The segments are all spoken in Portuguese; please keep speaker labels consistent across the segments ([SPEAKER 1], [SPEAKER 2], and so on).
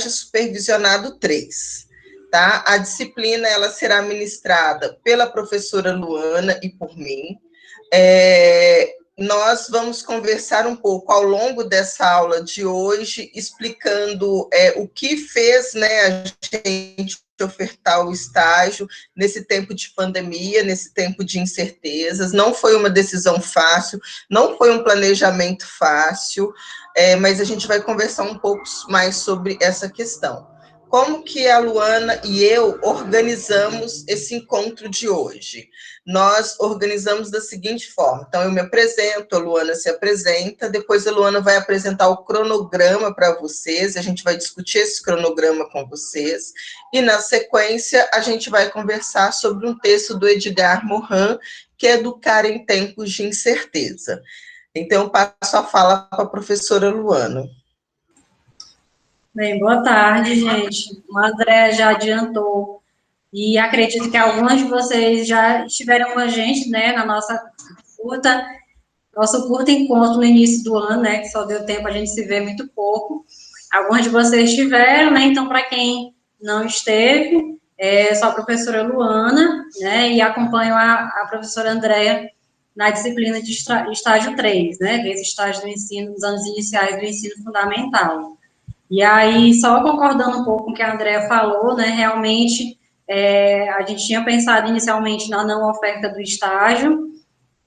[SPEAKER 1] supervisionado 3. Tá? A disciplina ela será ministrada pela professora Luana e por mim. Nós vamos conversar um pouco ao longo dessa aula de hoje, explicando o que fez, né, a gente ofertar o estágio nesse tempo de pandemia, nesse tempo de incertezas. Não foi uma decisão fácil, não foi um planejamento fácil, mas a gente vai conversar um pouco mais sobre essa questão. Como que a Luana e eu organizamos esse encontro de hoje? Nós organizamos da seguinte forma. Então, eu me apresento, a Luana se apresenta, depois a Luana vai apresentar o cronograma para vocês, a gente vai discutir esse cronograma com vocês, e na sequência a gente vai conversar sobre um texto do Edgar Morin, que é Educar em Tempos de Incerteza. Então, eu passo a fala para a professora Luana.
[SPEAKER 2] Bem, boa tarde, gente. O André já adiantou, e acredito que alguns de vocês já estiveram com a gente, né, na nosso curto encontro no início do ano, né, que só deu tempo a gente se ver muito pouco. Alguns de vocês estiveram, né, então, para quem não esteve, sou a professora Luana, né, e acompanho a professora Andréa na disciplina de estágio 3, né, esse estágio do ensino, nos anos iniciais do ensino fundamental. E aí, só concordando um pouco com o que a Andrea falou, né, realmente, a gente tinha pensado inicialmente na não oferta do estágio,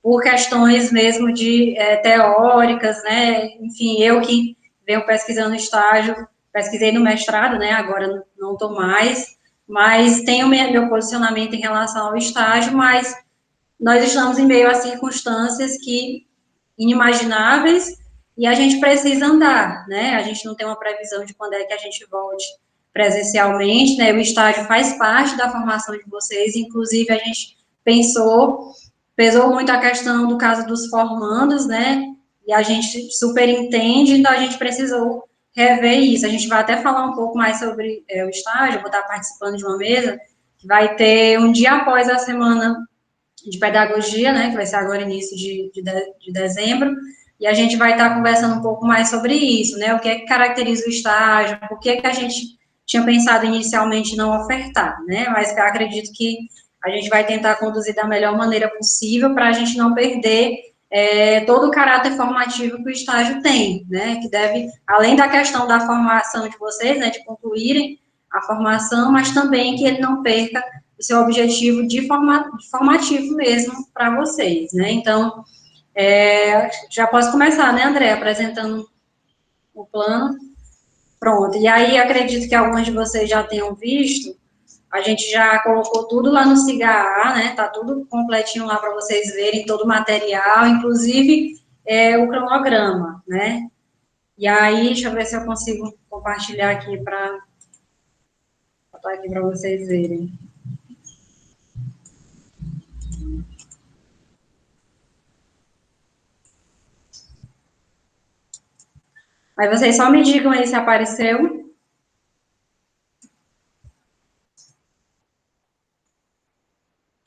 [SPEAKER 2] por questões mesmo de teóricas, né, enfim, eu que venho pesquisando estágio, pesquisei no mestrado, né, agora não estou mais, mas tenho meu posicionamento em relação ao estágio, mas nós estamos em meio a circunstâncias que inimagináveis, e a gente precisa andar, né? A gente não tem uma previsão de quando é que a gente volte presencialmente, né? O estágio faz parte da formação de vocês, inclusive a gente pesou muito a questão do caso dos formandos, né? E a gente super entende, então a gente precisou rever isso. A gente vai até falar um pouco mais sobre o estágio, vou estar participando de uma mesa, que vai ter um dia após a semana de pedagogia, né, que vai ser agora início de dezembro, e a gente vai estar conversando um pouco mais sobre isso, né, o que é que caracteriza o estágio, por que a gente tinha pensado inicialmente não ofertar, né, mas eu acredito que a gente vai tentar conduzir da melhor maneira possível para a gente não perder todo o caráter formativo que o estágio tem, né, que deve, além da questão da formação de vocês, né, de concluírem a formação, mas também que ele não perca o seu objetivo de formativo mesmo para vocês, né? Então, já posso começar, né, André, apresentando o plano. Pronto, e aí acredito que alguns de vocês já tenham visto, a gente já colocou tudo lá no SIGA, né? Tá tudo completinho lá para vocês verem, todo o material, inclusive o cronograma, né? E aí, deixa eu ver se eu consigo compartilhar aqui para vocês verem. Aí vocês só me digam aí se apareceu.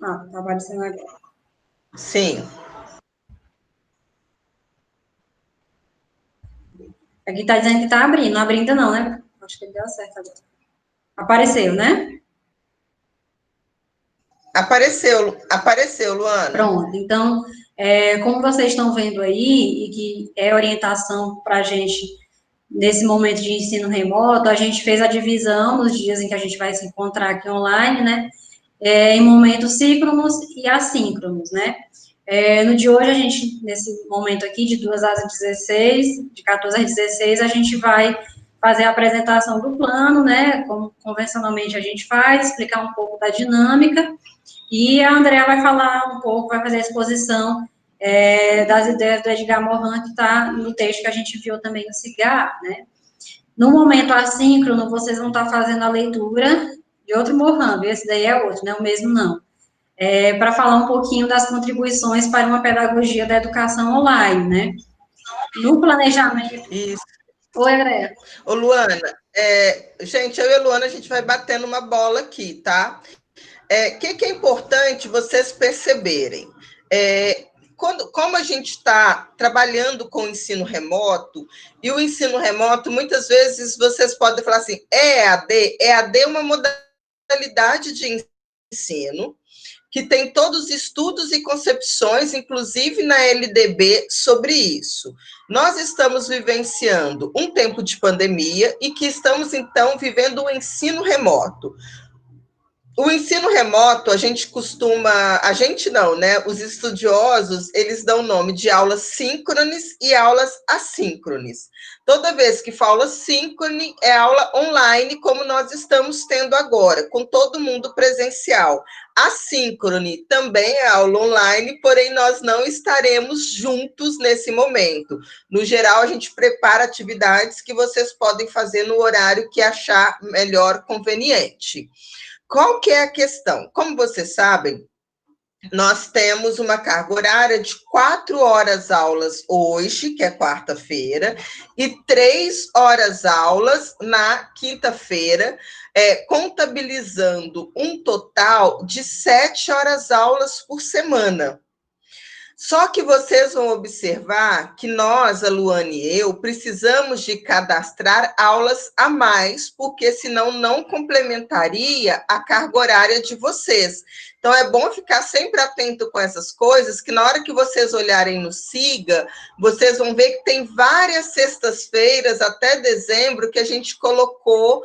[SPEAKER 2] Ah, tá aparecendo agora.
[SPEAKER 1] Sim.
[SPEAKER 2] Aqui tá dizendo que tá abrindo, não abrindo não, né? Acho que deu certo agora. Apareceu, né?
[SPEAKER 1] Apareceu, Luana.
[SPEAKER 2] Pronto, então, como vocês estão vendo aí, e que é orientação para a gente nesse momento de ensino remoto, a gente fez a divisão nos dias em que a gente vai se encontrar aqui online, né? Em momentos síncronos e assíncronos, né? No de hoje, a gente, nesse momento aqui, de 2 às 16, de 14 às 16, a gente vai fazer a apresentação do plano, né? Como convencionalmente a gente faz, explicar um pouco da dinâmica, e a Andrea vai falar um pouco, vai fazer a exposição das ideias do Edgar Morin, que está no texto que a gente viu também no CIGAR, né? No momento assíncrono, vocês vão estar fazendo a leitura de outro Morin, esse daí é outro, né? O mesmo não. Para falar um pouquinho das contribuições para uma pedagogia da educação online, né? No planejamento...
[SPEAKER 1] Isso.
[SPEAKER 2] Oi, Andrea.
[SPEAKER 1] Ô, Luana, gente, eu e a Luana, a gente vai batendo uma bola aqui, tá? O que é importante vocês perceberem? como a gente está trabalhando com o ensino remoto, e o ensino remoto, muitas vezes vocês podem falar assim, EAD? EAD é uma modalidade de ensino que tem todos os estudos e concepções, inclusive na LDB, sobre isso. Nós estamos vivenciando um tempo de pandemia e que estamos, então, vivendo o ensino remoto. O ensino remoto, a gente não, né? Os estudiosos, eles dão o nome de aulas síncrones e aulas assíncrones. Toda vez que fala síncrone, é aula online, como nós estamos tendo agora, com todo mundo presencial. Assíncrone também é aula online, porém nós não estaremos juntos nesse momento. No geral, a gente prepara atividades que vocês podem fazer no horário que achar melhor conveniente. Qual que é a questão? Como vocês sabem, nós temos uma carga horária de 4 horas aulas hoje, que é quarta-feira, e 3 horas aulas na quinta-feira, contabilizando um total de 7 horas aulas por semana. Só que vocês vão observar que nós, a Luane e eu, precisamos de cadastrar aulas a mais, porque senão não complementaria a carga horária de vocês. Então, é bom ficar sempre atento com essas coisas, que na hora que vocês olharem no SIGA, vocês vão ver que tem várias sextas-feiras, até dezembro, que a gente colocou,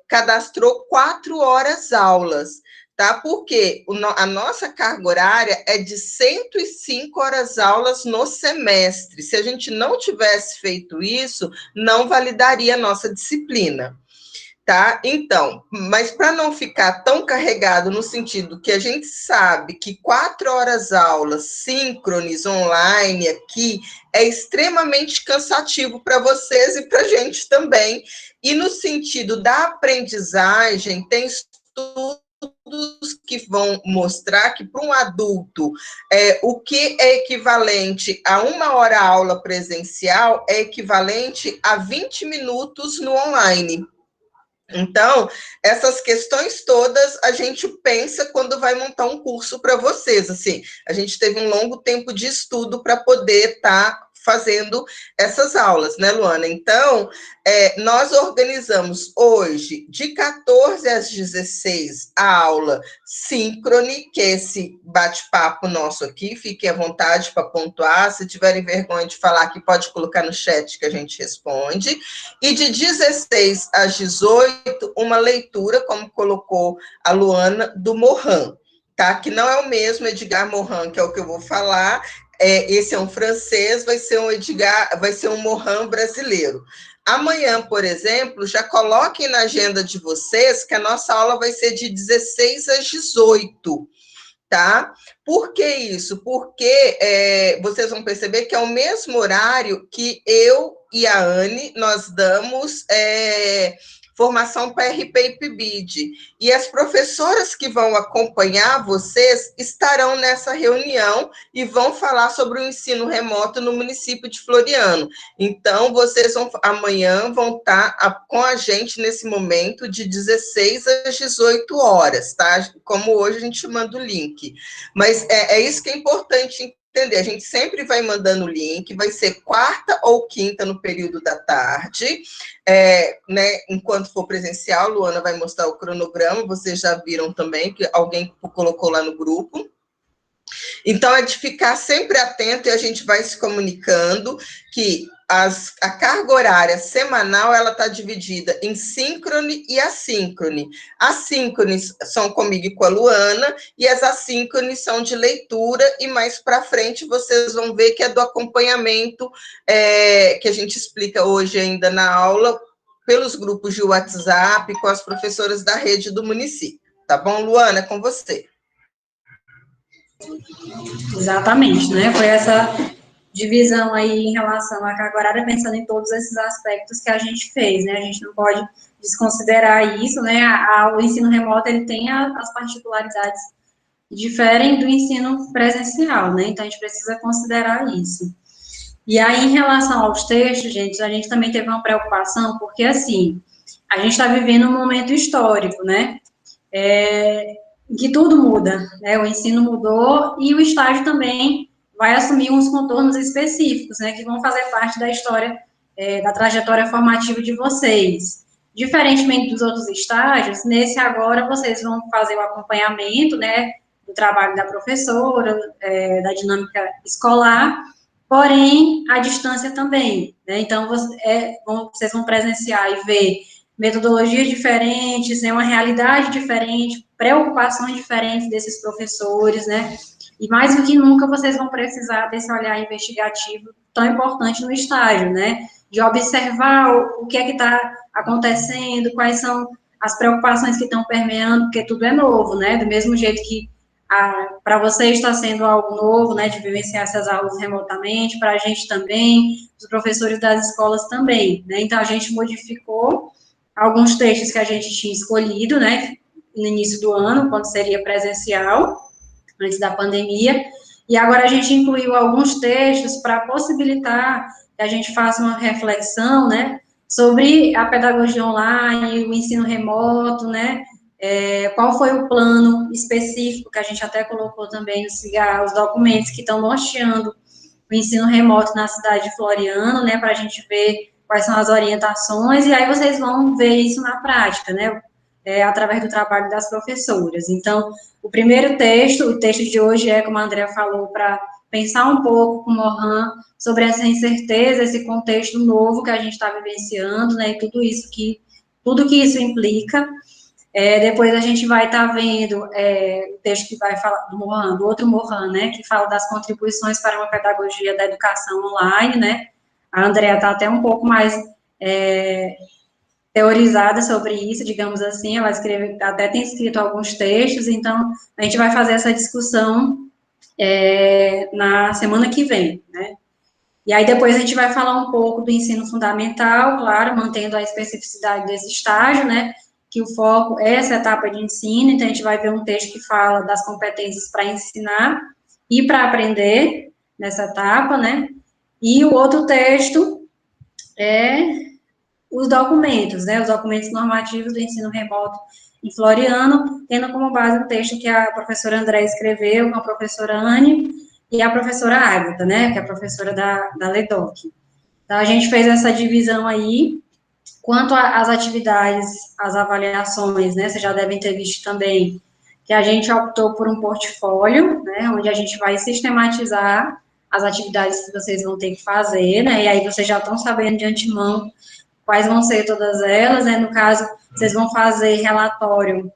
[SPEAKER 1] cadastrou 4 horas aulas. Tá? Porque a nossa carga horária é de 105 horas aulas no semestre. Se a gente não tivesse feito isso, não validaria a nossa disciplina. Tá? Então, mas para não ficar tão carregado no sentido que a gente sabe que 4 horas aulas síncrones online aqui é extremamente cansativo para vocês e para a gente também. E no sentido da aprendizagem, tem estudos que vão mostrar que para um adulto o que é equivalente a 1 hora aula presencial é equivalente a 20 minutos no online. Então, essas questões todas a gente pensa quando vai montar um curso para vocês. Assim, a gente teve um longo tempo de estudo para poder estar fazendo essas aulas, né, Luana? Então, nós organizamos hoje, de 14 às 16, a aula síncrone, que é esse bate-papo nosso aqui, fiquem à vontade para pontuar, se tiverem vergonha de falar aqui, pode colocar no chat que a gente responde, e de 16 às 18, uma leitura, como colocou a Luana, do Morin, tá? Que não é o mesmo Edgar Morin, que é o que eu vou falar, esse é um francês, vai ser um Morin brasileiro. Amanhã, por exemplo, já coloquem na agenda de vocês que a nossa aula vai ser de 16 às 18, tá? Por que isso? Porque vocês vão perceber que é o mesmo horário que eu e a Anne, nós damos formação para RP e PIBID. E as professoras que vão acompanhar vocês estarão nessa reunião e vão falar sobre o ensino remoto no município de Floriano. Então, vocês amanhã vão estar com a gente nesse momento de 16 às 18 horas, tá? Como hoje a gente manda o link. Mas é isso que é importante entender, a gente sempre vai mandando o link, vai ser quarta ou quinta no período da tarde, né, enquanto for presencial, Luana vai mostrar o cronograma, vocês já viram também, que alguém colocou lá no grupo. Então, é de ficar sempre atento e a gente vai se comunicando que a carga horária semanal, ela está dividida em síncrone e assíncrone. Assíncrones são comigo e com a Luana, e as assíncrones são de leitura, e mais para frente vocês vão ver que é do acompanhamento, que a gente explica hoje ainda na aula, pelos grupos de WhatsApp, com as professoras da rede do município. Tá bom, Luana? É com você.
[SPEAKER 2] Exatamente, né? Foi essa divisão aí em relação à carga horária, pensando em todos esses aspectos que a gente fez, né? A gente não pode desconsiderar isso, né? O ensino remoto, ele tem as particularidades que diferem do ensino presencial, né? Então, a gente precisa considerar isso. E aí, em relação aos textos, gente, a gente também teve uma preocupação, porque, assim, a gente está vivendo um momento histórico, né? que tudo muda, né? O ensino mudou e o estágio também vai assumir uns contornos específicos, né? Que vão fazer parte da história, da trajetória formativa de vocês. Diferentemente dos outros estágios, nesse agora vocês vão fazer o acompanhamento, né? Do trabalho da professora, da dinâmica escolar, porém, à distância também, né? Então, vocês vão presenciar e ver metodologias diferentes, né, uma realidade diferente, preocupações diferentes desses professores, né, e mais do que nunca vocês vão precisar desse olhar investigativo tão importante no estágio, né, de observar o que é que está acontecendo, quais são as preocupações que estão permeando, porque tudo é novo, né, do mesmo jeito que para você está sendo algo novo, né, de vivenciar essas aulas remotamente, para a gente também, os professores das escolas também, né, então a gente modificou alguns textos que a gente tinha escolhido, né, no início do ano, quando seria presencial, antes da pandemia, e agora a gente incluiu alguns textos para possibilitar que a gente faça uma reflexão, né, sobre a pedagogia online, o ensino remoto, né, qual foi o plano específico, que a gente até colocou também os documentos que estão norteando o ensino remoto na cidade de Floriano, né, para a gente ver quais são as orientações, e aí vocês vão ver isso na prática, né, através do trabalho das professoras. Então, o primeiro texto, o texto de hoje é, como a Andrea falou, para pensar um pouco com o Mohan sobre essa incerteza, esse contexto novo que a gente está vivenciando, né, e tudo que isso implica. Depois a gente vai estar vendo o texto que vai falar do Mohan, do outro Mohan, né, que fala das contribuições para uma pedagogia da educação online, né, a Andrea está até um pouco mais teorizada sobre isso, digamos assim, ela até tem escrito alguns textos, então a gente vai fazer essa discussão na semana que vem, né. E aí depois a gente vai falar um pouco do ensino fundamental, claro, mantendo a especificidade desse estágio, né, que o foco é essa etapa de ensino, então a gente vai ver um texto que fala das competências para ensinar e para aprender nessa etapa, né, e o outro texto é os documentos, né, os documentos normativos do ensino remoto em Floriano, tendo como base um texto que a professora André escreveu com a professora Anne e a professora Ágata, né, que é a professora da LEDOC. Então, a gente fez essa divisão aí. Quanto às atividades, às avaliações, né, vocês já devem ter visto também que a gente optou por um portfólio, né, onde a gente vai sistematizar as atividades que vocês vão ter que fazer, né, e aí vocês já estão sabendo de antemão quais vão ser todas elas, né, no caso, vocês vão fazer relatório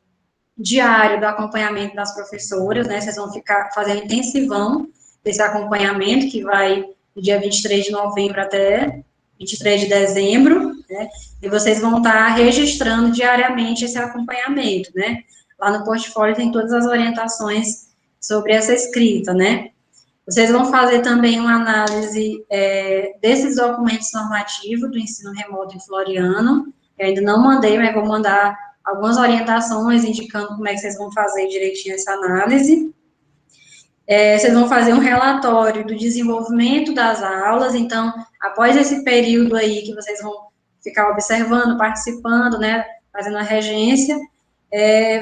[SPEAKER 2] diário do acompanhamento das professoras, né, vocês vão ficar fazendo intensivão desse acompanhamento, que vai do dia 23 de novembro até 23 de dezembro, né, e vocês vão estar registrando diariamente esse acompanhamento, né, lá no portfólio tem todas as orientações sobre essa escrita, né. Vocês vão fazer também uma análise desses documentos normativos do ensino remoto em Floriano. Eu ainda não mandei, mas vou mandar algumas orientações indicando como é que vocês vão fazer direitinho essa análise. Vocês vão fazer um relatório do desenvolvimento das aulas, então, após esse período aí que vocês vão ficar observando, participando, né, fazendo a regência,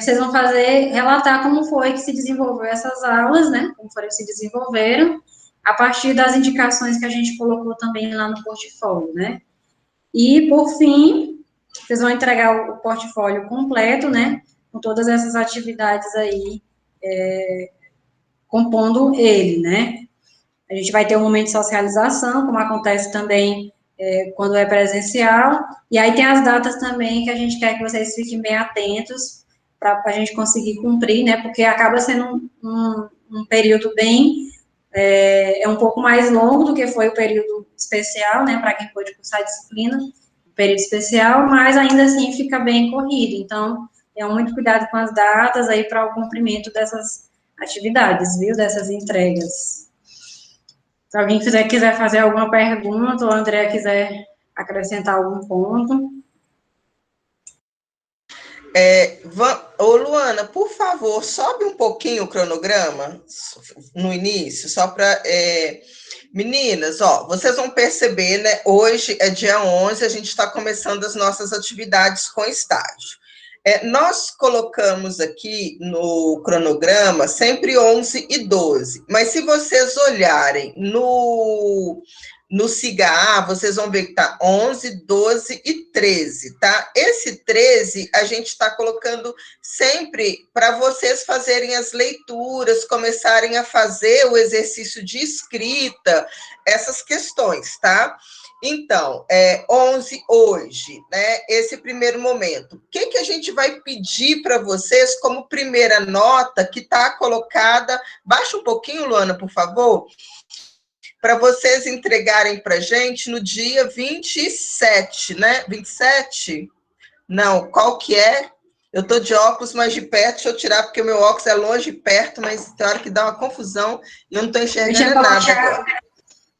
[SPEAKER 2] vocês vão relatar como foi que se desenvolveu essas aulas, né, como foram que se desenvolveram, a partir das indicações que a gente colocou também lá no portfólio, né. E, por fim, vocês vão entregar o portfólio completo, né, com todas essas atividades aí, compondo ele, né. A gente vai ter um momento de socialização, como acontece também quando é presencial, e aí tem as datas também que a gente quer que vocês fiquem bem atentos para a gente conseguir cumprir, né, porque acaba sendo um período bem, um pouco mais longo do que foi o período especial, né, para quem pôde cursar a disciplina, período especial, mas ainda assim fica bem corrido, então, tenham muito cuidado com as datas aí para o cumprimento dessas atividades, viu, dessas entregas. Se alguém quiser fazer alguma pergunta, ou a Andrea quiser acrescentar algum ponto.
[SPEAKER 1] Ô, Luana, por favor, sobe um pouquinho o cronograma no início, só para... Meninas, ó, vocês vão perceber, né? Hoje é dia 11, a gente está começando as nossas atividades com estágio. Nós colocamos aqui no cronograma sempre 11 e 12, mas se vocês olharem no SIGA-A, vocês vão ver que está 11, 12 e 13, tá? Esse 13 a gente está colocando sempre para vocês fazerem as leituras, começarem a fazer o exercício de escrita, essas questões, tá? Então, 11 hoje, né? Esse primeiro momento. O que a gente vai pedir para vocês como primeira nota que está colocada? Baixa um pouquinho, Luana, por favor. Para vocês entregarem para a gente no dia 27, né? 27? Não, qual que é? Eu estou de óculos, mas de perto, deixa eu tirar, porque o meu óculos é longe e perto, mas tem hora que dá uma confusão e eu não estou enxergando nada agora.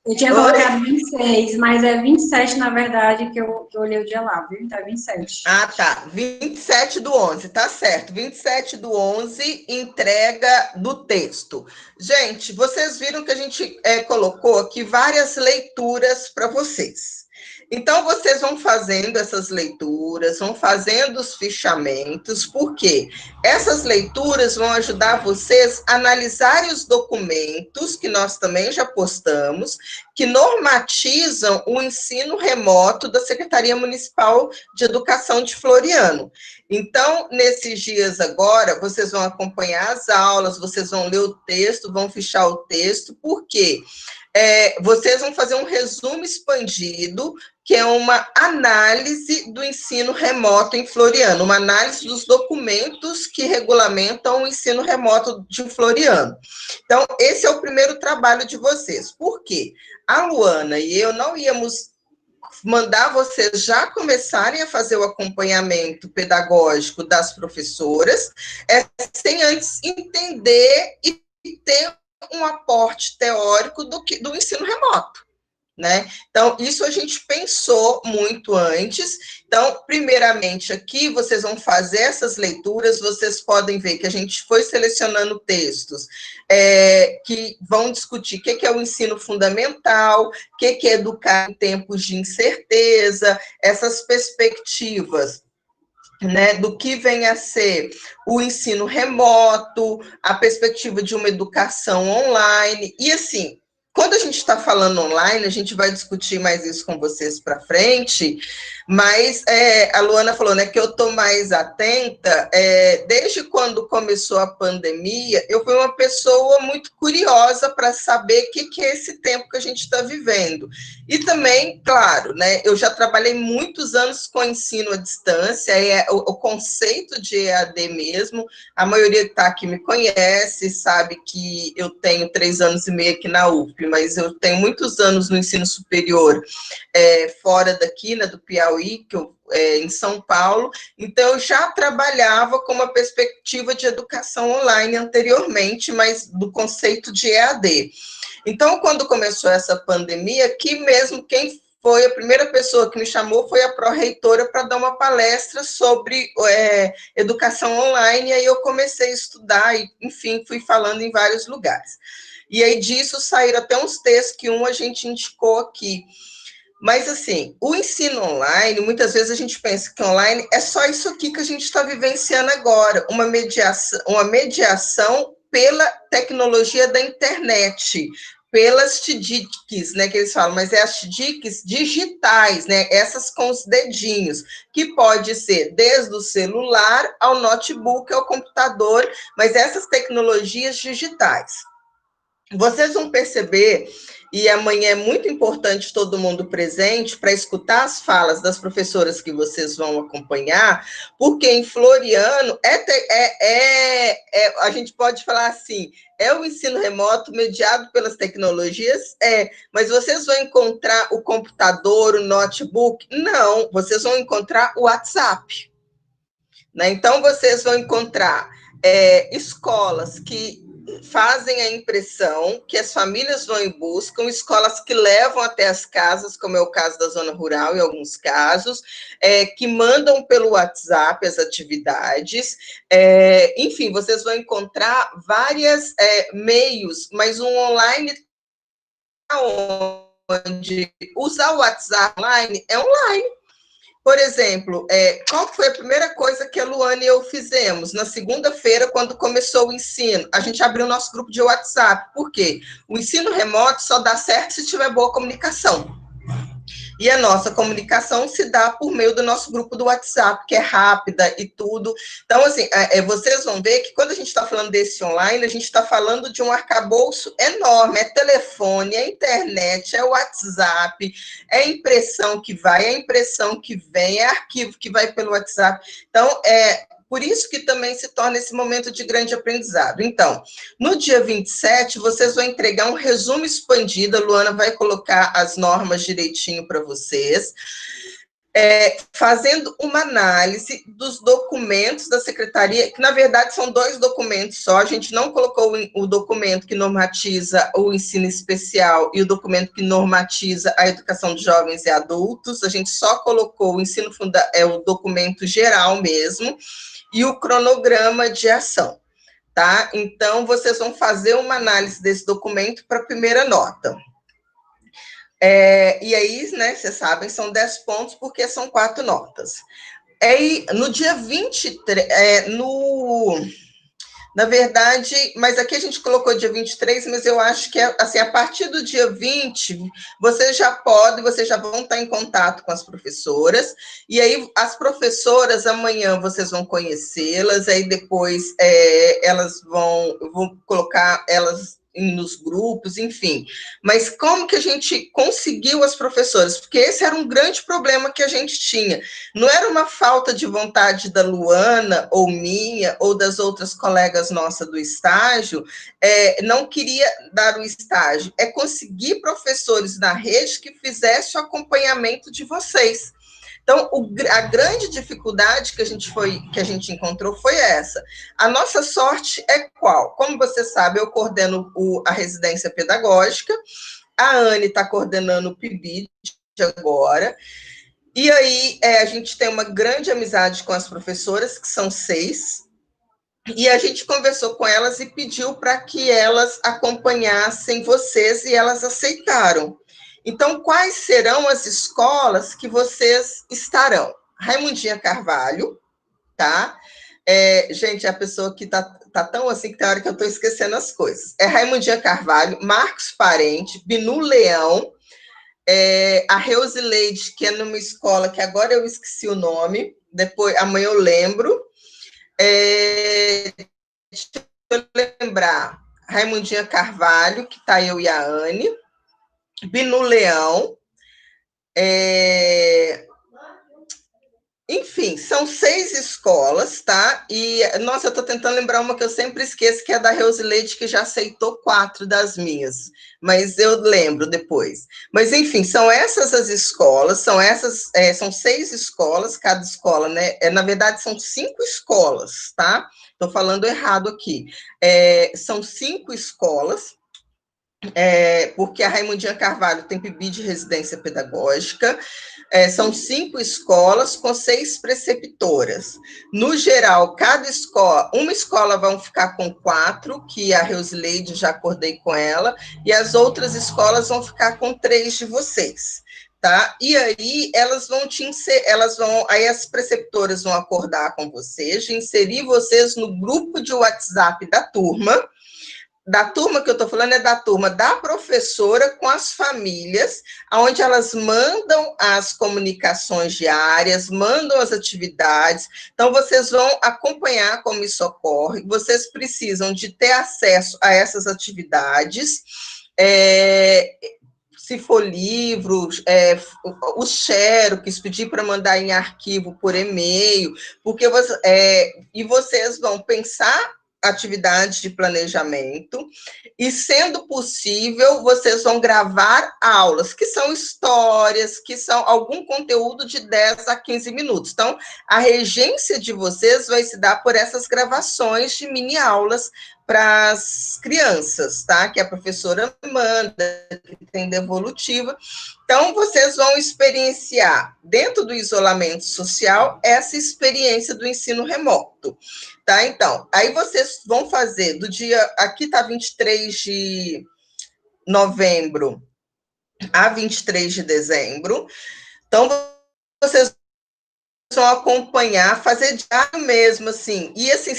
[SPEAKER 2] Eu tinha colocado 26, mas é 27, na verdade, que eu olhei o dia lá, viu? Então é 27.
[SPEAKER 1] Ah, tá. 27 do 11, tá certo. 27 do 11, entrega do texto. Gente, vocês viram que a gente colocou aqui várias leituras para vocês. Então, vocês vão fazendo essas leituras, vão fazendo os fichamentos, porque essas leituras vão ajudar vocês a analisarem os documentos, que nós também já postamos, que normatizam o ensino remoto da Secretaria Municipal de Educação de Floriano. Então, nesses dias agora, vocês vão acompanhar as aulas, vocês vão ler o texto, vão fichar o texto, porque vocês vão fazer um resumo expandido, que é uma análise do ensino remoto em Floriano, uma análise dos documentos que regulamentam o ensino remoto de Floriano. Então, esse é o primeiro trabalho de vocês. Por quê? A Luana e eu não íamos mandar vocês já começarem a fazer o acompanhamento pedagógico das professoras, sem antes entender e ter um aporte teórico do ensino remoto, né? Então, isso a gente pensou muito antes. Então, primeiramente, aqui vocês vão fazer essas leituras, vocês podem ver que a gente foi selecionando textos que vão discutir o que é o ensino fundamental, o que é educar em tempos de incerteza, essas perspectivas, né, do que vem a ser o ensino remoto, a perspectiva de uma educação online, e assim, quando a gente está falando online, a gente vai discutir mais isso com vocês para frente, mas a Luana falou, né, que eu estou mais atenta, desde quando começou a pandemia, eu fui uma pessoa muito curiosa para saber o que é esse tempo que a gente está vivendo. E também, claro, né, eu já trabalhei muitos anos com ensino à distância, o conceito de EAD mesmo, a maioria que está aqui me conhece, sabe que eu tenho 3 anos e meio aqui na UF, mas eu tenho muitos anos no ensino superior, fora daqui, né, do Piauí, em São Paulo, então eu já trabalhava com uma perspectiva de educação online anteriormente, mas do conceito de EAD. Então, quando começou essa pandemia, aqui mesmo, quem foi a primeira pessoa que me chamou foi a pró-reitora para dar uma palestra sobre educação online, e aí eu comecei a estudar e, enfim, fui falando em vários lugares. E aí disso saíram até uns textos que a gente indicou aqui. Mas, assim, o ensino online, muitas vezes a gente pensa que online é só isso aqui que a gente está vivenciando agora, uma mediação pela tecnologia da internet, pelas TDICs, né, que eles falam, mas é as TDICs digitais, né, essas com os dedinhos, que pode ser desde o celular ao notebook, ao computador, mas essas tecnologias digitais. Vocês vão perceber, e amanhã é muito importante todo mundo presente para escutar as falas das professoras que vocês vão acompanhar, porque em Floriano a gente pode falar assim, é o ensino remoto mediado pelas tecnologias? Mas vocês vão encontrar o computador, o notebook? Não, vocês vão encontrar o WhatsApp, né? Então, vocês vão encontrar escolas que fazem a impressão, que as famílias vão e buscam, escolas que levam até as casas, como é o caso da zona rural, em alguns casos, que mandam pelo WhatsApp as atividades, enfim, vocês vão encontrar vários meios, mas um online onde usar o WhatsApp online é online. Por exemplo, qual foi a primeira coisa que a Luana e eu fizemos? Na segunda-feira, quando começou o ensino, a gente abriu o nosso grupo de WhatsApp. Por quê? O ensino remoto só dá certo se tiver boa comunicação. E a nossa comunicação se dá por meio do nosso grupo do WhatsApp, que é rápida e tudo. Então, assim, vocês vão ver que quando a gente está falando desse online, a gente está falando de um arcabouço enorme. É telefone, é internet, é WhatsApp, é impressão que vai, é impressão que vem, é arquivo que vai pelo WhatsApp. Então, por isso que também se torna esse momento de grande aprendizado. Então, no dia 27, vocês vão entregar um resumo expandido, a Luana vai colocar as normas direitinho para vocês, fazendo uma análise dos documentos da secretaria, que na verdade são 2 documentos só, a gente não colocou o documento que normatiza o ensino especial e o documento que normatiza a educação de jovens e adultos, a gente só colocou o ensino o documento geral mesmo, e o cronograma de ação, tá? Então, vocês vão fazer uma análise desse documento para a primeira nota. E aí, né, vocês sabem, são 10 pontos, porque são 4 notas. E no dia 23, na verdade, mas aqui a gente colocou dia 23, mas eu acho que, assim, a partir do dia 20, vocês já vão estar em contato com as professoras, e aí as professoras, amanhã vocês vão conhecê-las, aí depois elas vão colocar elas nos grupos, enfim. Mas como que a gente conseguiu as professoras? Porque esse era um grande problema que a gente tinha. Não era uma falta de vontade da Luana, ou minha, ou das outras colegas nossas do estágio, não queria dar o estágio, é conseguir professores na rede que fizessem o acompanhamento de vocês. Então, a grande dificuldade que a gente encontrou foi essa. A nossa sorte é qual? Como você sabe, eu coordeno a residência pedagógica, a Anne está coordenando o PIBID agora, e aí a gente tem uma grande amizade com as professoras, que são 6, e a gente conversou com elas e pediu para que elas acompanhassem vocês, e elas aceitaram. Então, quais serão as escolas que vocês estarão? Raimundinha Carvalho, tá? Gente, a pessoa que tá tão assim que tem hora que eu estou esquecendo as coisas. Raimundinha Carvalho, Marcos Parente, Binu Leão, a Reusileide, que é numa escola que agora eu esqueci o nome, depois, amanhã eu lembro. Deixa eu lembrar, Raimundinha Carvalho, que está eu e a Anne, Binu Leão, enfim, são 6 escolas, tá? E, nossa, eu estou tentando lembrar uma que eu sempre esqueço, que é da Reusileide, que já aceitou 4 das minhas, mas eu lembro depois. Mas, enfim, são essas as escolas, são 6 escolas, cada escola, né? Na verdade, são 5 escolas, tá? Estou falando errado aqui. São 5 escolas, porque a Raimundinha Carvalho tem PIBID de residência pedagógica, são 5 escolas com 6 preceptoras. No geral, uma escola vão ficar com 4, que a Reusileide já acordei com ela, e as outras escolas vão ficar com 3 de vocês. Tá? E aí aí as preceptoras vão acordar com vocês, de inserir vocês no grupo de WhatsApp da turma que eu estou falando é da turma da professora com as famílias, onde elas mandam as comunicações diárias, mandam as atividades. Então, vocês vão acompanhar como isso ocorre, vocês precisam de ter acesso a essas atividades, se for livros, os xerox, pedir para mandar em arquivo por e-mail, porque vocês vão pensar atividades de planejamento, e, sendo possível, vocês vão gravar aulas, que são histórias, que são algum conteúdo de 10 a 15 minutos. Então, a regência de vocês vai se dar por essas gravações de mini-aulas para as crianças, tá? Que a professora manda, que tem devolutiva. Então, vocês vão experienciar, dentro do isolamento social, essa experiência do ensino remoto. Tá? Então, aí vocês vão fazer do dia, aqui está 23 de novembro a 23 de dezembro. Então, vocês vão acompanhar, fazer diário mesmo, assim. E assim,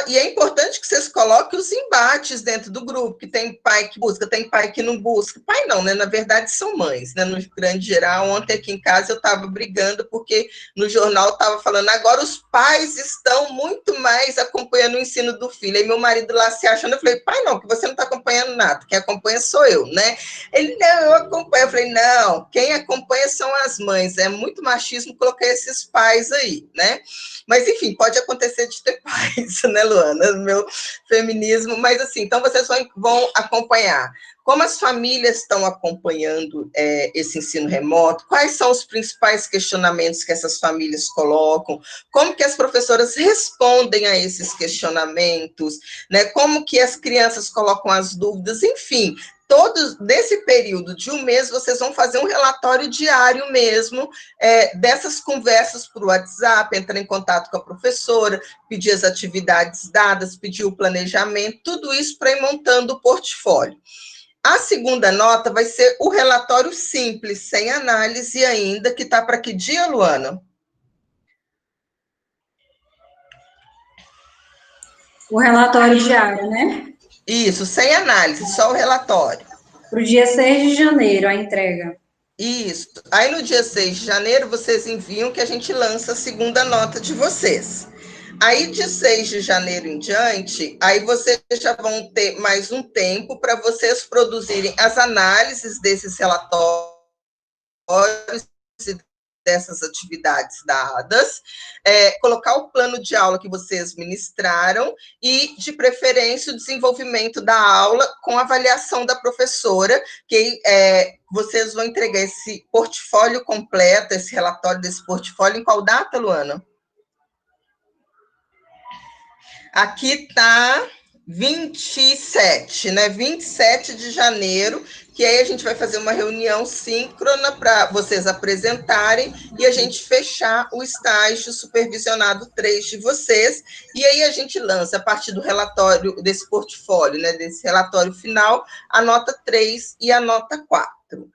[SPEAKER 1] e é importante que vocês coloquem os embates dentro do grupo, que tem pai que busca, tem pai que não busca. Pai não, né? Na verdade, são mães, né? No grande geral, ontem aqui em casa eu estava brigando, porque no jornal estava falando, agora os pais estão muito mais acompanhando o ensino do filho. Aí meu marido lá se achando, eu falei, pai, não, que você não está acompanhando nada, quem acompanha sou eu, né? Ele, não, eu acompanho. Eu falei, não, quem acompanha são as mães. É muito machismo colocar esses pais aí, né? Mas, enfim, pode acontecer de ter pais, né, Luana? Meu feminismo. Mas, assim, então vocês vão acompanhar. Como as famílias estão acompanhando esse ensino remoto? Quais são os principais questionamentos que essas famílias colocam? Como que as professoras respondem a esses questionamentos? Né? Como que as crianças colocam as dúvidas? Enfim, nesse período de um mês, vocês vão fazer um relatório diário mesmo, dessas conversas por WhatsApp, entrar em contato com a professora, pedir as atividades dadas, pedir o planejamento, tudo isso para ir montando o portfólio. A segunda nota vai ser o relatório simples, sem análise ainda, que está para que dia, Luana?
[SPEAKER 2] O relatório diário, né?
[SPEAKER 1] Isso, sem análise, só o relatório.
[SPEAKER 2] Para o dia 6 de janeiro, a entrega.
[SPEAKER 1] Isso. Aí no dia 6 de janeiro, vocês enviam que a gente lança a segunda nota de vocês. Aí de 6 de janeiro em diante, aí vocês já vão ter mais um tempo para vocês produzirem as análises desses relatórios e dessas atividades dadas, colocar o plano de aula que vocês ministraram e, de preferência, o desenvolvimento da aula com avaliação da professora, que vocês vão entregar esse portfólio completo, esse relatório desse portfólio, em qual data, Luana? Aqui está 27, né? 27 de janeiro, que aí a gente vai fazer uma reunião síncrona para vocês apresentarem e a gente fechar o estágio supervisionado 3 de vocês. E aí a gente lança, a partir do relatório, desse portfólio, né? Desse relatório final, a nota 3 e a nota 4.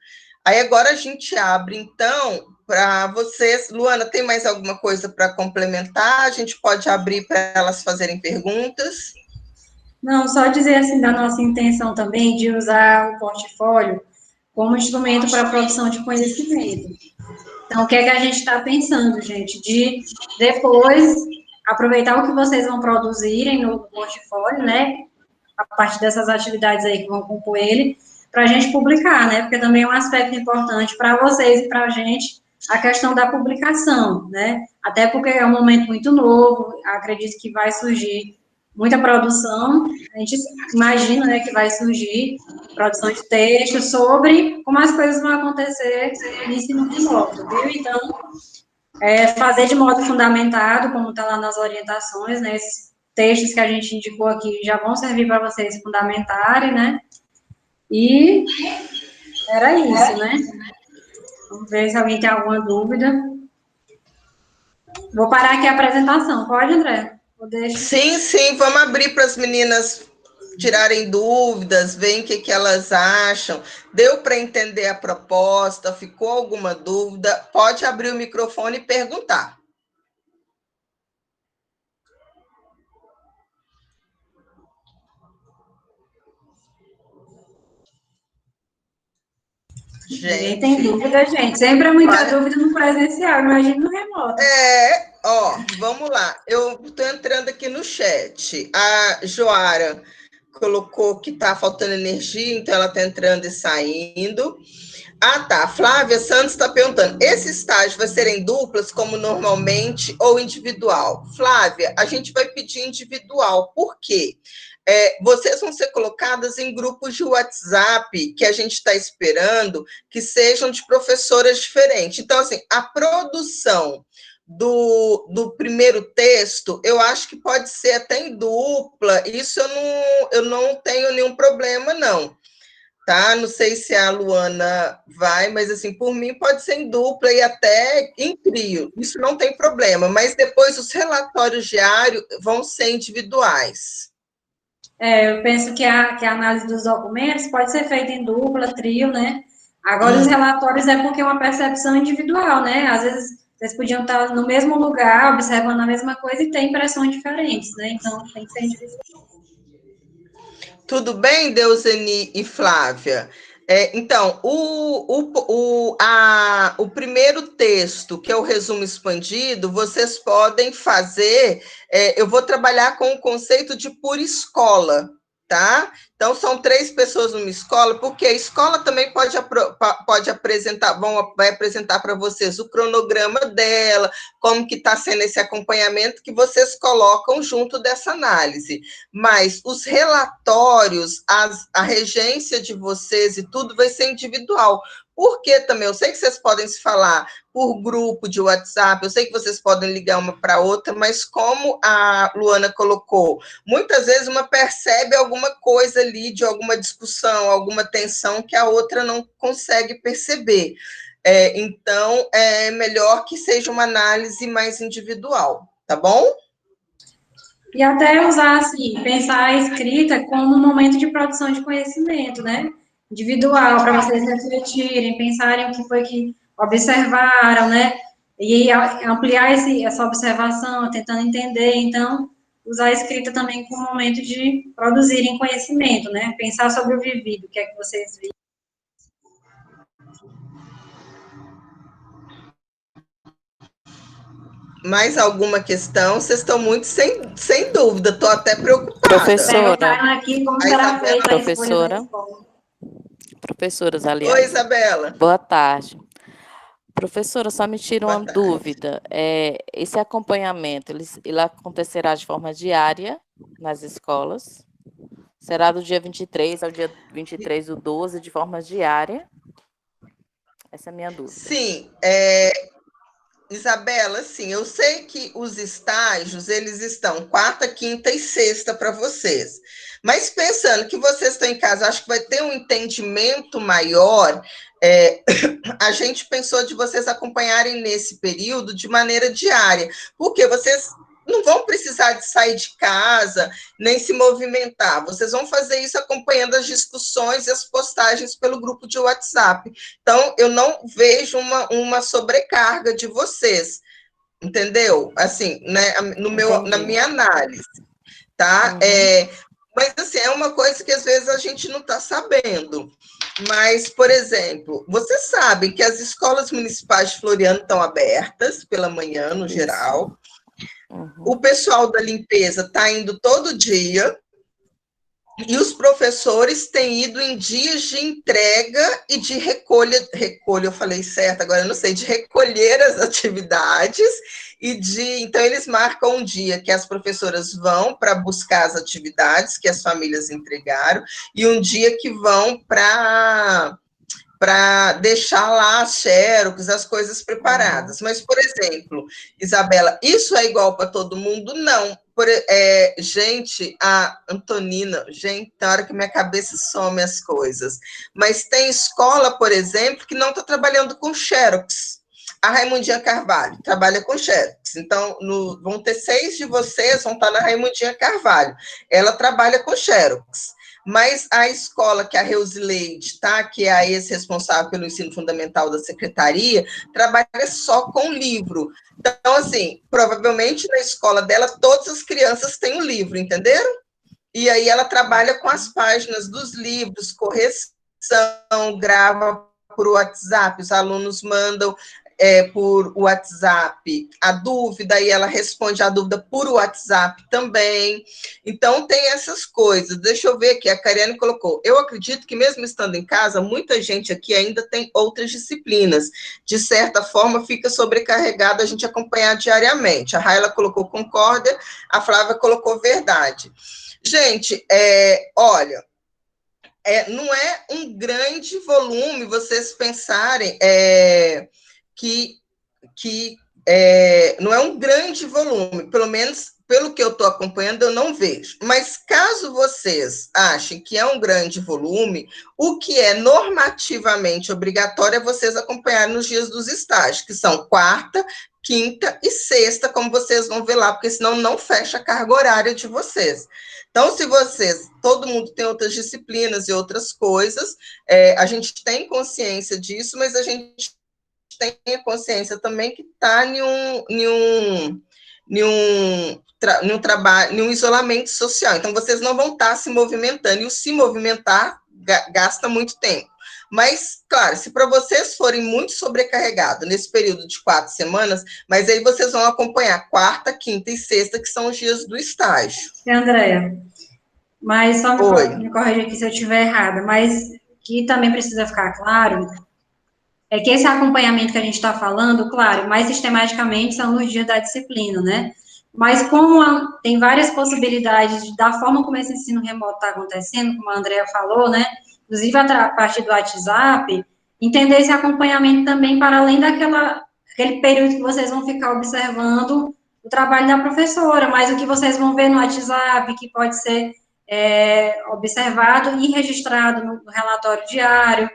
[SPEAKER 1] Aí agora a gente abre, então, para vocês. Luana, tem mais alguma coisa para complementar? A gente pode abrir para elas fazerem perguntas.
[SPEAKER 2] Não, só dizer assim da nossa intenção também de usar o portfólio como instrumento para a produção de conhecimento. Então, o que é que a gente está pensando, gente? De depois aproveitar o que vocês vão produzirem no portfólio, né? A partir dessas atividades aí que vão compor ele, para a gente publicar, né? Porque também é um aspecto importante para vocês e para a gente a questão da publicação, né? Até porque é um momento muito novo, acredito que vai surgir muita produção, a gente imagina, né, que vai surgir produção de texto sobre como as coisas vão acontecer no ensino remoto, viu? Então, fazer de modo fundamentado, como está lá nas orientações, né, esses textos que a gente indicou aqui já vão servir para vocês fundamentarem, né, e era isso, né? Vamos ver se alguém tem alguma dúvida. Vou parar aqui a apresentação, pode, André?
[SPEAKER 1] Sim, vamos abrir para as meninas tirarem dúvidas, verem o que elas acham. Deu para entender a proposta? Ficou alguma dúvida? Pode abrir o microfone e perguntar.
[SPEAKER 2] Ninguém tem dúvida, gente. Sempre é muita dúvida no presencial, imagina no remoto.
[SPEAKER 1] Vamos lá. Eu estou entrando aqui no chat. A Joara colocou que está faltando energia, então ela está entrando e saindo. Ah, tá. Flávia Santos está perguntando: esse estágio vai ser em duplas, como normalmente, ou individual? Flávia, a gente vai pedir individual. Por quê? Vocês vão ser colocadas em grupos de WhatsApp que a gente está esperando que sejam de professoras diferentes. Então, assim, a produção do primeiro texto, eu acho que pode ser até em dupla. Isso eu não tenho nenhum problema, não. Tá? Não sei se a Luana vai, mas assim, por mim pode ser em dupla e até em trio. Isso não tem problema, mas depois os relatórios diários vão ser individuais.
[SPEAKER 2] Eu penso que a análise dos documentos pode ser feita em dupla, trio, né? Agora, os relatórios é porque é uma percepção individual, né? Às vezes, vocês podiam estar no mesmo lugar, observando a mesma coisa e ter impressões diferentes, né? Então, tem que ser individual.
[SPEAKER 1] Tudo bem, Deuseni e Flávia? Então, o primeiro texto, que é o resumo expandido, vocês podem fazer. Eu vou trabalhar com o conceito de por escola, tá? Então, são 3 pessoas numa escola, porque a escola também pode apresentar, vai apresentar para vocês o cronograma dela, como que está sendo esse acompanhamento que vocês colocam junto dessa análise. Mas os relatórios, a regência de vocês e tudo vai ser individual. Porque também, eu sei que vocês podem se falar por grupo de WhatsApp, eu sei que vocês podem ligar uma para outra, mas como a Luana colocou, muitas vezes uma percebe alguma coisa ali, de alguma discussão, alguma tensão que a outra não consegue perceber. Então, é melhor que seja uma análise mais individual, tá bom?
[SPEAKER 2] E até usar, assim, pensar a escrita como um momento de produção de conhecimento, né? Individual, para vocês refletirem, pensarem o que foi que observaram, né? E ampliar essa observação, tentando entender. Então, usar a escrita também como um momento de produzirem conhecimento, né? Pensar sobre o vivido, o que é que vocês viram.
[SPEAKER 1] Mais alguma questão? Vocês estão muito sem dúvida, estou até preocupada.
[SPEAKER 3] Professora.
[SPEAKER 2] Aqui como será feita a escolha da escola.
[SPEAKER 3] Professoras, aliás.
[SPEAKER 1] Oi, Isabela.
[SPEAKER 3] Boa tarde. Professora, só me tira uma dúvida. Esse acompanhamento, ele acontecerá de forma diária nas escolas? Será do dia 23 ao dia 23/12, de forma diária? Essa é a minha dúvida.
[SPEAKER 1] Sim, Isabela, sim, eu sei que os estágios, eles estão quarta, quinta e sexta para vocês. Mas pensando que vocês estão em casa, acho que vai ter um entendimento maior, a gente pensou de vocês acompanharem nesse período de maneira diária, porque vocês não vão precisar de sair de casa, nem se movimentar. Vocês vão fazer isso acompanhando as discussões e as postagens pelo grupo de WhatsApp. Então, eu não vejo uma sobrecarga de vocês, entendeu? Assim, né, na minha análise, tá? Mas, assim, é uma coisa que às vezes a gente não está sabendo. Mas, por exemplo, vocês sabem que as escolas municipais de Floriano estão abertas pela manhã, no geral. O pessoal da limpeza está indo todo dia, e os professores têm ido em dias de entrega e de recolha, eu falei certo, agora eu não sei, de recolher as atividades, então eles marcam um dia que as professoras vão para buscar as atividades que as famílias entregaram, e um dia que vão para deixar lá as xerox, as coisas preparadas. Mas, por exemplo, Isabela, isso é igual para todo mundo? Não. Gente, a Antonina, gente, tem hora que minha cabeça some as coisas. Mas tem escola, por exemplo, que não está trabalhando com xerox. A Raimundinha Carvalho trabalha com xerox. Então, vão ter 6 de vocês, vão estar na Raimundinha Carvalho. Ela trabalha com xerox. Mas a escola que a Reusileide, tá, que é a ex-responsável pelo ensino fundamental da secretaria, trabalha só com livro. Então, assim, provavelmente na escola dela, todas as crianças têm o livro, entenderam? E aí ela trabalha com as páginas dos livros, correção, grava por WhatsApp, os alunos mandam por WhatsApp a dúvida, e ela responde a dúvida por WhatsApp também. Então, tem essas coisas. Deixa eu ver aqui, a Kariane colocou, eu acredito que mesmo estando em casa, muita gente aqui ainda tem outras disciplinas. De certa forma, fica sobrecarregado a gente acompanhar diariamente. A Raila colocou concórdia, a Flávia colocou verdade. Gente, olha, não é um grande volume vocês pensarem que não é um grande volume, pelo menos pelo que eu estou acompanhando, eu não vejo. Mas caso vocês achem que é um grande volume, o que é normativamente obrigatório é vocês acompanharem nos dias dos estágios, que são quarta, quinta e sexta, como vocês vão ver lá, porque senão não fecha a carga horária de vocês. Então, se todo mundo tem outras disciplinas e outras coisas, a gente tem consciência disso, mas a gente tenha consciência também que está em um trabalho, em um isolamento social. Então, vocês não vão estar se movimentando, e o se movimentar gasta muito tempo. Mas, claro, se para vocês forem muito sobrecarregados nesse período de 4 semanas, mas aí vocês vão acompanhar quarta, quinta e sexta, que são os dias do estágio.
[SPEAKER 2] Andréia, mas só me corrija aqui se eu estiver errada, mas que também precisa ficar claro é que esse acompanhamento que a gente está falando, claro, mais sistematicamente são nos dias da disciplina, né? Mas como tem várias possibilidades da forma como esse ensino remoto está acontecendo, como a Andrea falou, né? Inclusive a partir do WhatsApp, entender esse acompanhamento também para além aquele período que vocês vão ficar observando o trabalho da professora, mas o que vocês vão ver no WhatsApp, que pode ser observado e registrado no relatório diário,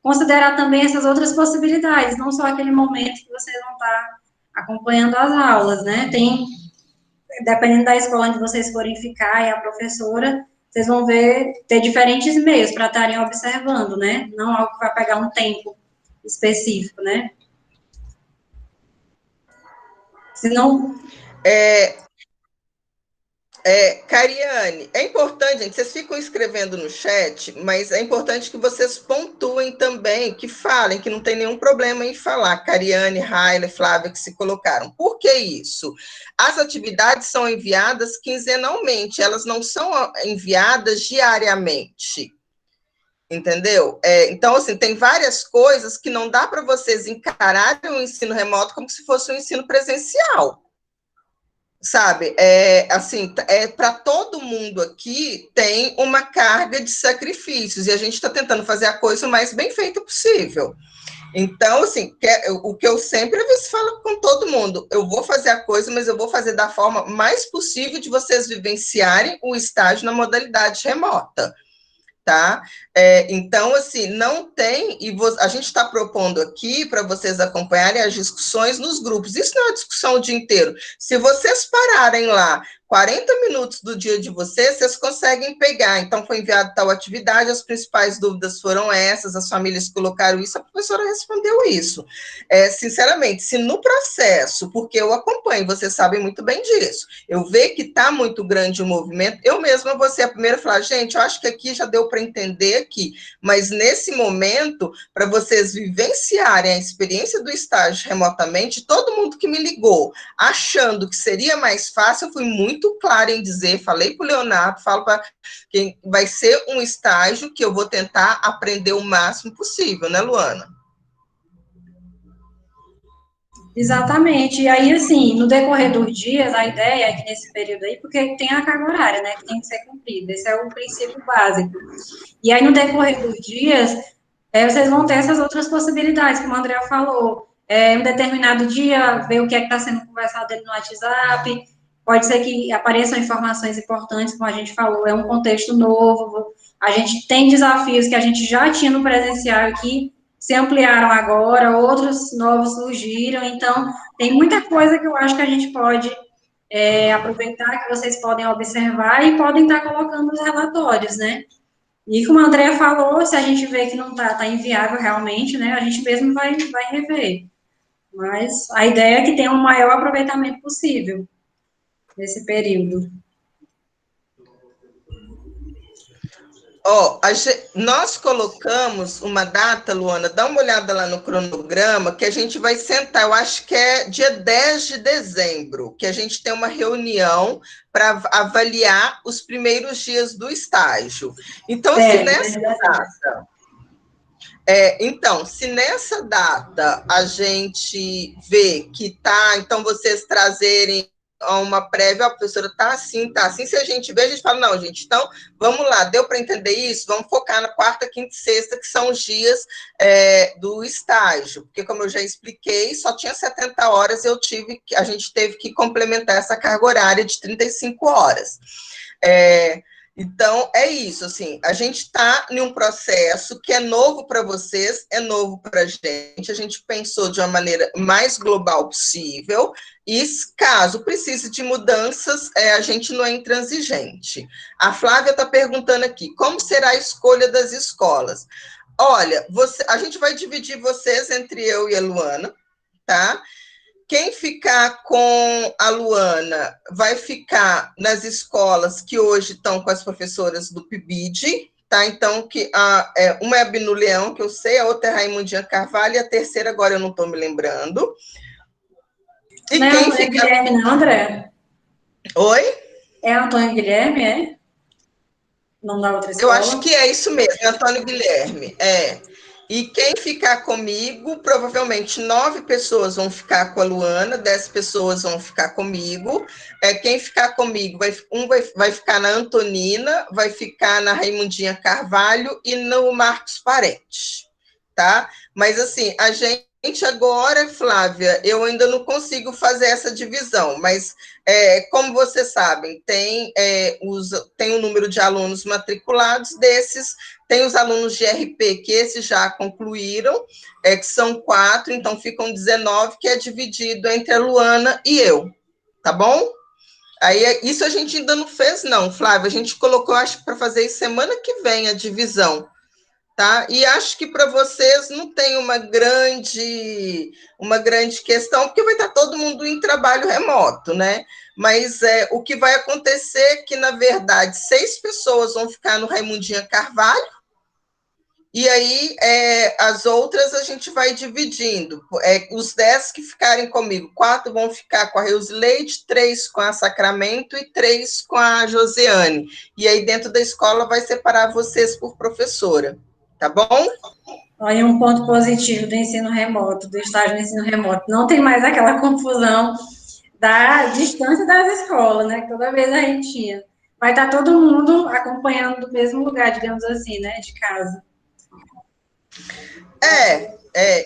[SPEAKER 2] considerar também essas outras possibilidades, não só aquele momento que vocês vão estar acompanhando as aulas, né? Dependendo da escola onde vocês forem ficar e a professora, vocês vão ter diferentes meios para estarem observando, né? Não algo que vai pegar um tempo específico, né? Senão...
[SPEAKER 1] Cariane, é importante, gente, vocês ficam escrevendo no chat, mas é importante que vocês pontuem também, que falem, que não tem nenhum problema em falar. Cariane, Raila, Flávia, que se colocaram. Por que isso? As atividades são enviadas quinzenalmente, elas não são enviadas diariamente. Entendeu? Então, assim, tem várias coisas que não dá para vocês encararem o ensino remoto como se fosse um ensino presencial. Sabe, assim, para todo mundo aqui tem uma carga de sacrifícios, e a gente está tentando fazer a coisa o mais bem feita possível. Então, assim, o que eu sempre falo com todo mundo, eu vou fazer a coisa, mas eu vou fazer da forma mais possível de vocês vivenciarem o estágio na modalidade remota. Tá? Então, assim, não tem, e a gente está propondo aqui para vocês acompanharem as discussões nos grupos. Isso não é uma discussão o dia inteiro. Se vocês pararem lá 40 minutos do dia de vocês conseguem pegar. Então, foi enviada tal atividade, as principais dúvidas foram essas, as famílias colocaram isso, a professora respondeu isso. Sinceramente, se no processo, porque eu acompanho, vocês sabem muito bem disso, eu ver que está muito grande o movimento, eu mesma vou ser a primeira a falar, gente, eu acho que aqui já deu para entender aqui, mas nesse momento, para vocês vivenciarem a experiência do estágio remotamente, todo mundo que me ligou, achando que seria mais fácil, eu fui muito clara em dizer, falei para o Leonardo, falo para quem vai ser um estágio que eu vou tentar aprender o máximo possível, né, Luana?
[SPEAKER 2] Exatamente, e aí, assim, no decorrer dos dias, a ideia é que nesse período aí, porque tem a carga horária, né, que tem que ser cumprida, esse é o princípio básico. E aí, no decorrer dos dias, vocês vão ter essas outras possibilidades, como a Andrea falou, um determinado dia, ver o que é que está sendo conversado ali no WhatsApp, pode ser que apareçam informações importantes, como a gente falou, é um contexto novo, a gente tem desafios que a gente já tinha no presencial aqui, se ampliaram agora, outros novos surgiram, então, tem muita coisa que eu acho que a gente pode aproveitar, que vocês podem observar e podem estar colocando nos relatórios, né? E como a Andrea falou, se a gente vê que não está inviável realmente, né, a gente mesmo vai rever. Mas a ideia é que tenha um maior aproveitamento possível nesse período.
[SPEAKER 1] Nós colocamos uma data, Luana, dá uma olhada lá no cronograma, que a gente vai sentar, eu acho que é dia 10 de dezembro, que a gente tem uma reunião para avaliar os primeiros dias do estágio. Então, se nessa data a gente vê que tá, então vocês trazerem uma prévia, a professora tá assim, se a gente vê, a gente fala, não, gente, então, vamos lá, deu para entender isso? Vamos focar na quarta, quinta e sexta, que são os dias do estágio, porque, como eu já expliquei, só tinha 70 horas, a gente teve que complementar essa carga horária de 35 horas. Então, é isso, assim, a gente está em um processo que é novo para vocês, é novo para a gente pensou de uma maneira mais global possível, e caso precise de mudanças, a gente não é intransigente. A Flávia está perguntando aqui, como será a escolha das escolas? Olha, a gente vai dividir vocês entre eu e a Luana, tá? Quem ficar com a Luana vai ficar nas escolas que hoje estão com as professoras do PIBID, tá? Então, uma é a Binu Leão, que eu sei, a outra é a Raimundinha Carvalho, e a terceira agora eu não estou me lembrando. E
[SPEAKER 2] não é
[SPEAKER 1] quem
[SPEAKER 2] Antônio
[SPEAKER 1] fica...
[SPEAKER 2] Guilherme, não, André?
[SPEAKER 1] Oi?
[SPEAKER 2] É Antônio Guilherme, é? Não dá outra
[SPEAKER 1] Eu
[SPEAKER 2] escola?
[SPEAKER 1] acho que é isso mesmo, Antônio Guilherme, E quem ficar comigo, provavelmente 9 pessoas vão ficar com a Luana, 10 pessoas vão ficar comigo. Quem ficar comigo, vai ficar na Antonina, vai ficar na Raimundinha Carvalho e no Marcos Parente, tá? Mas, assim, a gente agora, Flávia, eu ainda não consigo fazer essa divisão, mas, como vocês sabem, tem o número de alunos matriculados, desses, tem os alunos de RP, que esses já concluíram, que são 4, então ficam 19, que é dividido entre a Luana e eu, tá bom? Aí, isso a gente ainda não fez, não, Flávia, a gente colocou, acho, para fazer semana que vem a divisão, tá? E acho que para vocês não tem uma grande questão, porque vai estar todo mundo em trabalho remoto, né? Mas o que vai acontecer é que, na verdade, 6 pessoas vão ficar no Raimundinha Carvalho, e aí as outras a gente vai dividindo. Os 10 que ficarem comigo, 4 vão ficar com a Reusileide, 3 com a Sacramento e 3 com a Josiane. E aí, dentro da escola, vai separar vocês por professora. Tá bom?
[SPEAKER 2] Olha, um ponto positivo do ensino remoto, do estágio no ensino remoto. Não tem mais aquela confusão da distância das escolas, né? Que toda vez a gente tinha. Vai estar todo mundo acompanhando do mesmo lugar, digamos assim, né? De casa.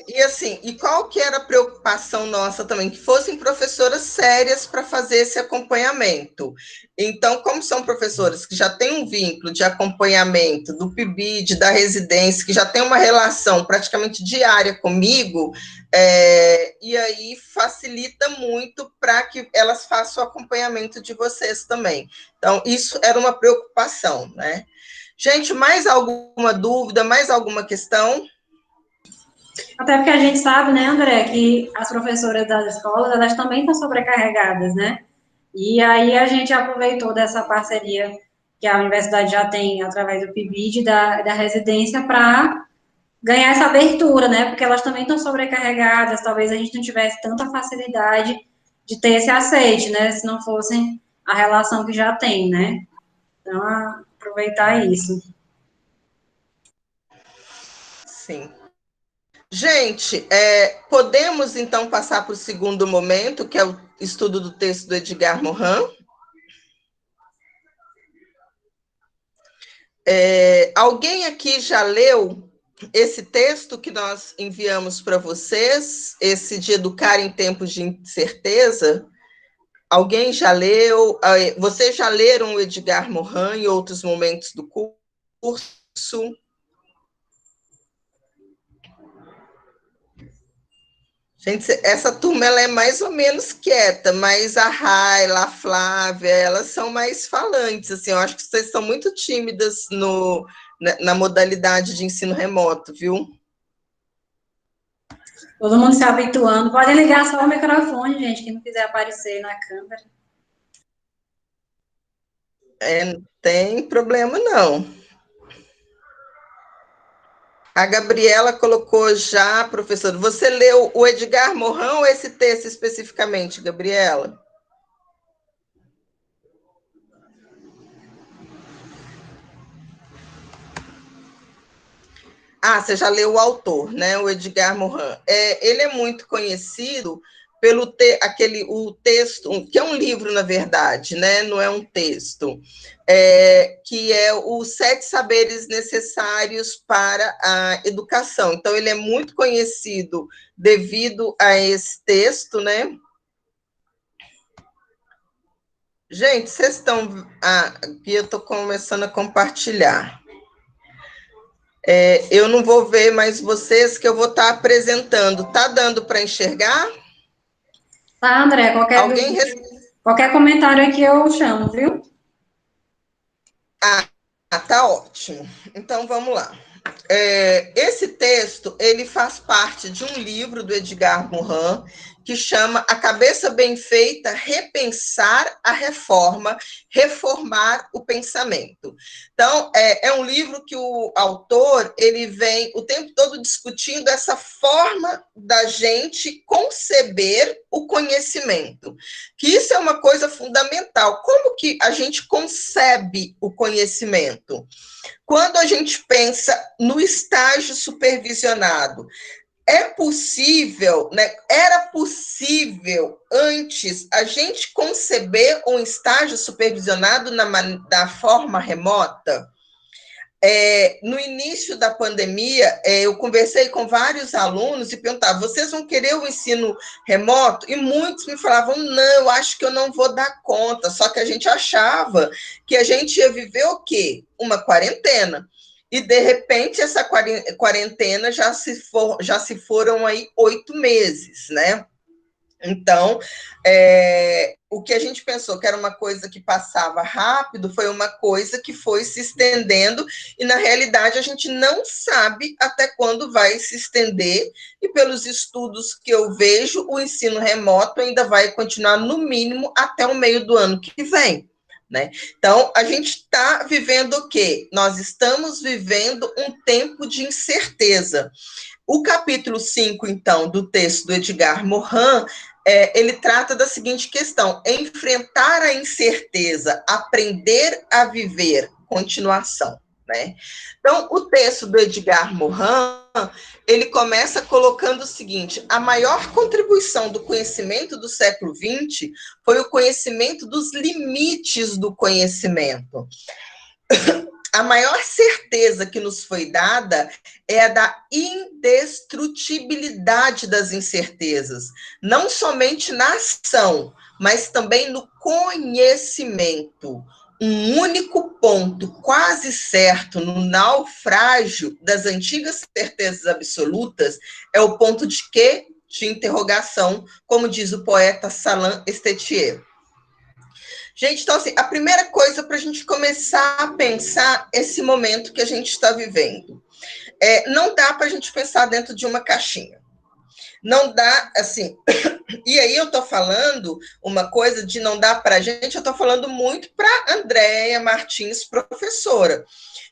[SPEAKER 1] E assim, e qual que era a preocupação nossa também? Que fossem professoras sérias para fazer esse acompanhamento. Então, como são professoras que já têm um vínculo de acompanhamento do PIBID, da residência, que já tem uma relação praticamente diária comigo, e aí facilita muito para que elas façam o acompanhamento de vocês também. Então, isso era uma preocupação, né? Gente, mais alguma dúvida, mais alguma questão?
[SPEAKER 2] Até porque a gente sabe, né, André, que as professoras das escolas, elas também estão sobrecarregadas, né? E aí a gente aproveitou dessa parceria que a universidade já tem através do PIBID, da residência, para ganhar essa abertura, né? Porque elas também estão sobrecarregadas, talvez a gente não tivesse tanta facilidade de ter esse aceite, né? Se não fosse a relação que já tem, né? Então, aproveitar isso.
[SPEAKER 1] Sim. Gente, podemos então passar para o segundo momento, que é o estudo do texto do Edgar Morin. Alguém aqui já leu esse texto que nós enviamos para vocês, esse de Educar em Tempos de Incerteza? Alguém já leu? Vocês já leram o Edgar Morin em outros momentos do curso? Gente, essa turma ela é mais ou menos quieta, mas a Raila, a Flávia, elas são mais falantes. Assim, eu acho que vocês são muito tímidas na modalidade de ensino remoto, viu?
[SPEAKER 2] Todo mundo se habituando. Podem ligar só o microfone, gente, quem não quiser aparecer na câmera.
[SPEAKER 1] Não tem problema, não. A Gabriela colocou já, professor. Você leu o Edgar Morin ou esse texto especificamente, Gabriela? Você já leu o autor, né? O Edgar Morin. Ele é muito conhecido pelo o texto, que é um livro, na verdade, né? Não é um texto, que é os 7 saberes necessários para a educação. Então, ele é muito conhecido devido a esse texto, né? Gente, vocês estão... aqui eu estou começando a compartilhar. Eu não vou ver mais vocês, que eu vou estar apresentando. Tá dando para enxergar?
[SPEAKER 2] Tá, André, qualquer comentário aqui eu chamo, viu?
[SPEAKER 1] Tá ótimo. Então, vamos lá. Esse texto, ele faz parte de um livro do Edgar Morin, que chama A Cabeça Bem Feita, Repensar a Reforma, Reformar o Pensamento. Então, é um livro que o autor, ele vem o tempo todo discutindo essa forma da gente conceber o conhecimento, que isso é uma coisa fundamental. Como que a gente concebe o conhecimento? Quando a gente pensa no estágio supervisionado, é possível, né? Era possível antes a gente conceber um estágio supervisionado da forma remota? No início da pandemia, eu conversei com vários alunos e perguntava: vocês vão querer o ensino remoto? E muitos me falavam: não, eu acho que eu não vou dar conta. Só que a gente achava que a gente ia viver o quê? Uma quarentena. E, de repente, essa quarentena já se foram aí 8 meses, né? Então, o que a gente pensou que era uma coisa que passava rápido foi uma coisa que foi se estendendo, e, na realidade, a gente não sabe até quando vai se estender, e pelos estudos que eu vejo, o ensino remoto ainda vai continuar, no mínimo, até o meio do ano que vem. Né? Então, a gente está vivendo o quê? Nós estamos vivendo um tempo de incerteza. O capítulo 5, então, do texto do Edgar Morin, ele trata da seguinte questão: enfrentar a incerteza, aprender a viver, continuação. Né? Então, o texto do Edgar Morin, ele começa colocando o seguinte: a maior contribuição do conhecimento do século XX foi o conhecimento dos limites do conhecimento. A maior certeza que nos foi dada é a da indestrutibilidade das incertezas, não somente na ação, mas também no conhecimento. Um único ponto quase certo no naufrágio das antigas certezas absolutas é o ponto de quê? De interrogação, como diz o poeta Salam Estetier. Gente, então, assim, a primeira coisa para a gente começar a pensar esse momento que a gente está vivendo. Não dá para a gente pensar dentro de uma caixinha. Não dá, assim... E aí eu estou falando uma coisa de não dar para a gente, eu estou falando muito para Andréia Martins, professora,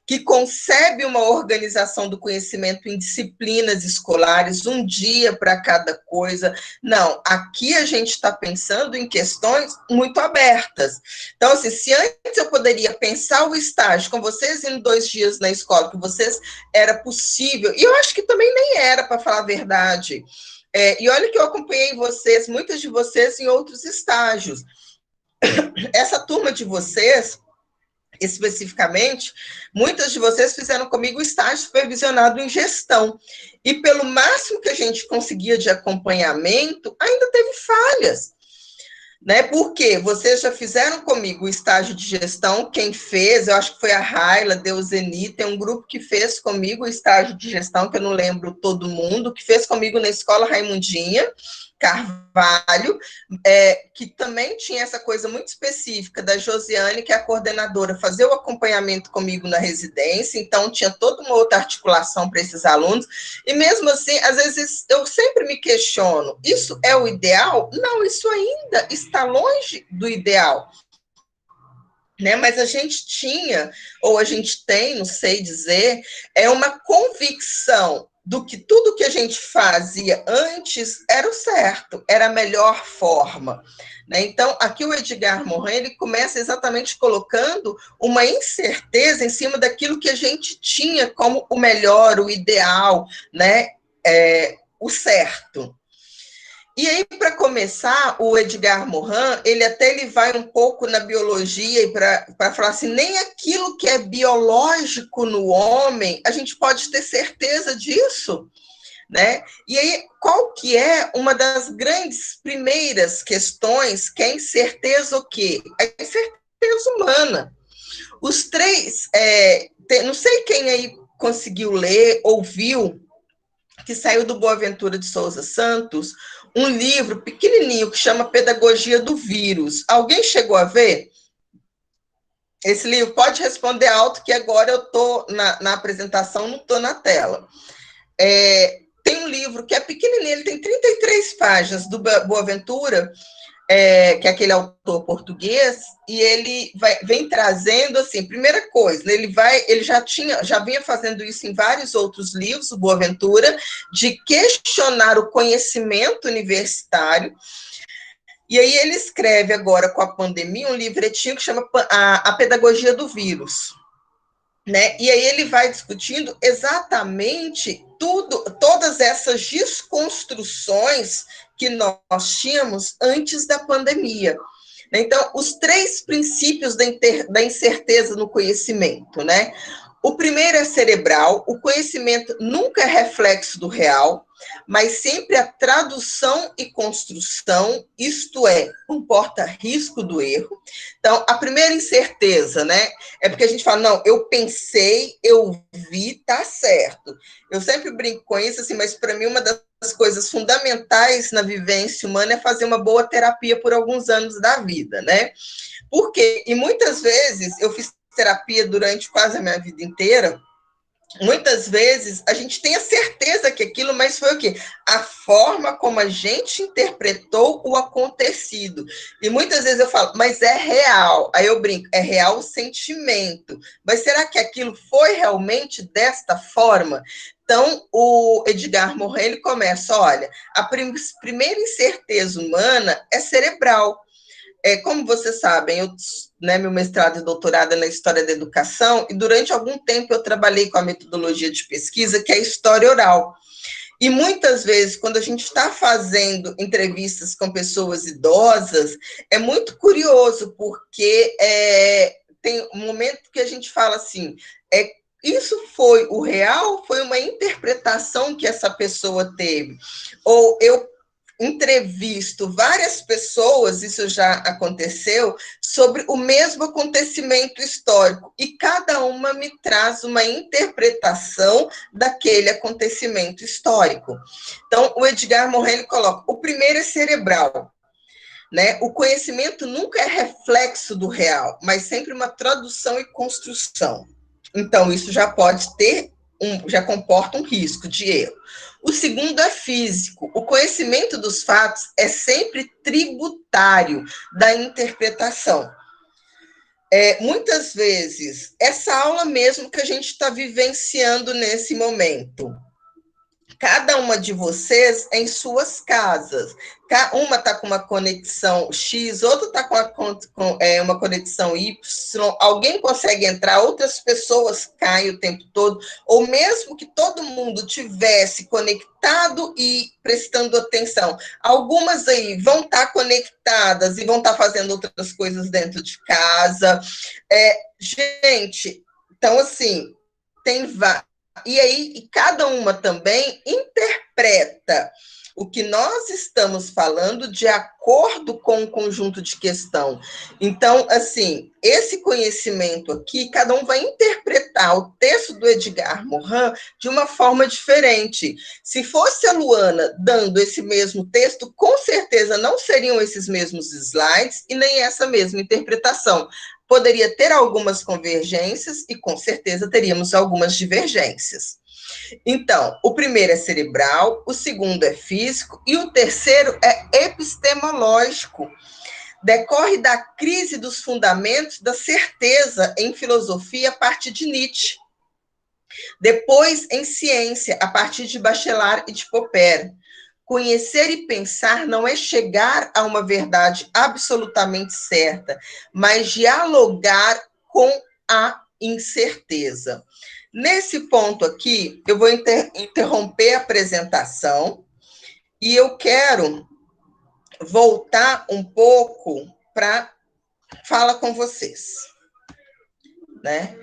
[SPEAKER 1] que concebe uma organização do conhecimento em disciplinas escolares, um dia para cada coisa. Não, aqui a gente está pensando em questões muito abertas. Então, assim, se antes eu poderia pensar o estágio com vocês indo 2 dias na escola, que vocês era possível, e eu acho que também nem era, para falar a verdade. E olha que eu acompanhei vocês, muitas de vocês em outros estágios. Essa turma de vocês, especificamente, muitas de vocês fizeram comigo estágio supervisionado em gestão. E pelo máximo que a gente conseguia de acompanhamento, ainda teve falhas. Né? Porque vocês já fizeram comigo o estágio de gestão, quem fez, eu acho que foi a Raila, Deuseni, tem um grupo que fez comigo o estágio de gestão, que eu não lembro todo mundo, que fez comigo na Escola Raimundinha Carvalho, que também tinha essa coisa muito específica da Josiane, que é a coordenadora, fazer o acompanhamento comigo na residência, então tinha toda uma outra articulação para esses alunos, e mesmo assim, às vezes, eu sempre me questiono, isso é o ideal? Não, isso ainda está longe do ideal. Né? Mas a gente tinha, ou a gente tem, não sei dizer, uma convicção do que tudo que a gente fazia antes era o certo, era a melhor forma. Né? Então, aqui o Edgar Morin, ele começa exatamente colocando uma incerteza em cima daquilo que a gente tinha como o melhor, o ideal, né? O certo. E aí, para começar, o Edgar Morin, ele vai um pouco na biologia para falar assim, nem aquilo que é biológico no homem, a gente pode ter certeza disso, né? E aí, qual que é uma das grandes primeiras questões, que é a incerteza o quê? A incerteza humana. Os 3, não sei quem aí conseguiu ler, ouviu, que saiu do Boaventura de Souza Santos, um livro pequenininho que chama Pedagogia do Vírus. Alguém chegou a ver? Esse livro pode responder alto, que agora eu estou na apresentação, não estou na tela. Tem um livro que é pequenininho, ele tem 33 páginas, do Boaventura, que é aquele autor português, e ele vem trazendo, assim, primeira coisa, ele já vinha fazendo isso em vários outros livros, o Boaventura, de questionar o conhecimento universitário. E aí ele escreve agora, com a pandemia, um livretinho que chama A Pedagogia do Vírus. Né? E aí ele vai discutindo exatamente todas essas desconstruções que nós tínhamos antes da pandemia. Então, os 3 princípios da incerteza no conhecimento, né? O primeiro é cerebral, o conhecimento nunca é reflexo do real, mas sempre a tradução e construção, isto é, comporta risco do erro. Então, a primeira incerteza, né, é porque a gente fala, não, eu pensei, eu vi, tá certo. Eu sempre brinco com isso, assim, mas para mim uma das coisas fundamentais na vivência humana é fazer uma boa terapia por alguns anos da vida, né? Porque, e muitas vezes, eu fiz terapia durante quase a minha vida inteira, muitas vezes a gente tem a certeza que aquilo, mas foi o quê? A forma como a gente interpretou o acontecido. E muitas vezes eu falo, mas é real. Aí eu brinco, é real o sentimento. Mas será que aquilo foi realmente desta forma? Então, o Edgar Morin, ele começa, olha, a primeira incerteza humana é cerebral. Como vocês sabem, meu mestrado e doutorado é na história da educação, e durante algum tempo eu trabalhei com a metodologia de pesquisa, que é a história oral. E muitas vezes, quando a gente está fazendo entrevistas com pessoas idosas, é muito curioso, porque tem um momento que a gente fala assim, isso foi o real, foi uma interpretação que essa pessoa teve. Ou eu entrevisto várias pessoas, isso já aconteceu, sobre o mesmo acontecimento histórico, e cada uma me traz uma interpretação daquele acontecimento histórico. Então, o Edgar Morin coloca, o primeiro é cerebral, né? O conhecimento nunca é reflexo do real, mas sempre uma tradução e construção. Então, isso já pode ter, já comporta um risco de erro. O segundo é físico. O conhecimento dos fatos é sempre tributário da interpretação. Muitas vezes, essa aula mesmo que a gente está vivenciando nesse momento, cada uma de vocês em suas casas. Uma está com uma conexão X, outra está com uma conexão Y, alguém consegue entrar, outras pessoas caem o tempo todo, ou mesmo que todo mundo tivesse conectado e prestando atenção, algumas aí vão estar conectadas e vão estar fazendo outras coisas dentro de casa. Gente, então assim, e aí, cada uma também interpreta o que nós estamos falando de acordo com o conjunto de questão. Então, assim, esse conhecimento aqui, cada um vai interpretar o texto do Edgar Morin de uma forma diferente. Se fosse a Luana dando esse mesmo texto, com certeza não seriam esses mesmos slides e nem essa mesma interpretação. Poderia ter algumas convergências e, com certeza, teríamos algumas divergências. Então, o primeiro é cerebral, o segundo é físico e o terceiro é epistemológico. Decorre da crise dos fundamentos da certeza em filosofia a partir de Nietzsche. Depois, em ciência, a partir de Bachelard e de Popper. Conhecer e pensar não é chegar a uma verdade absolutamente certa, mas dialogar com a incerteza. Nesse ponto aqui, eu vou interromper a apresentação e eu quero voltar um pouco para falar com vocês, né?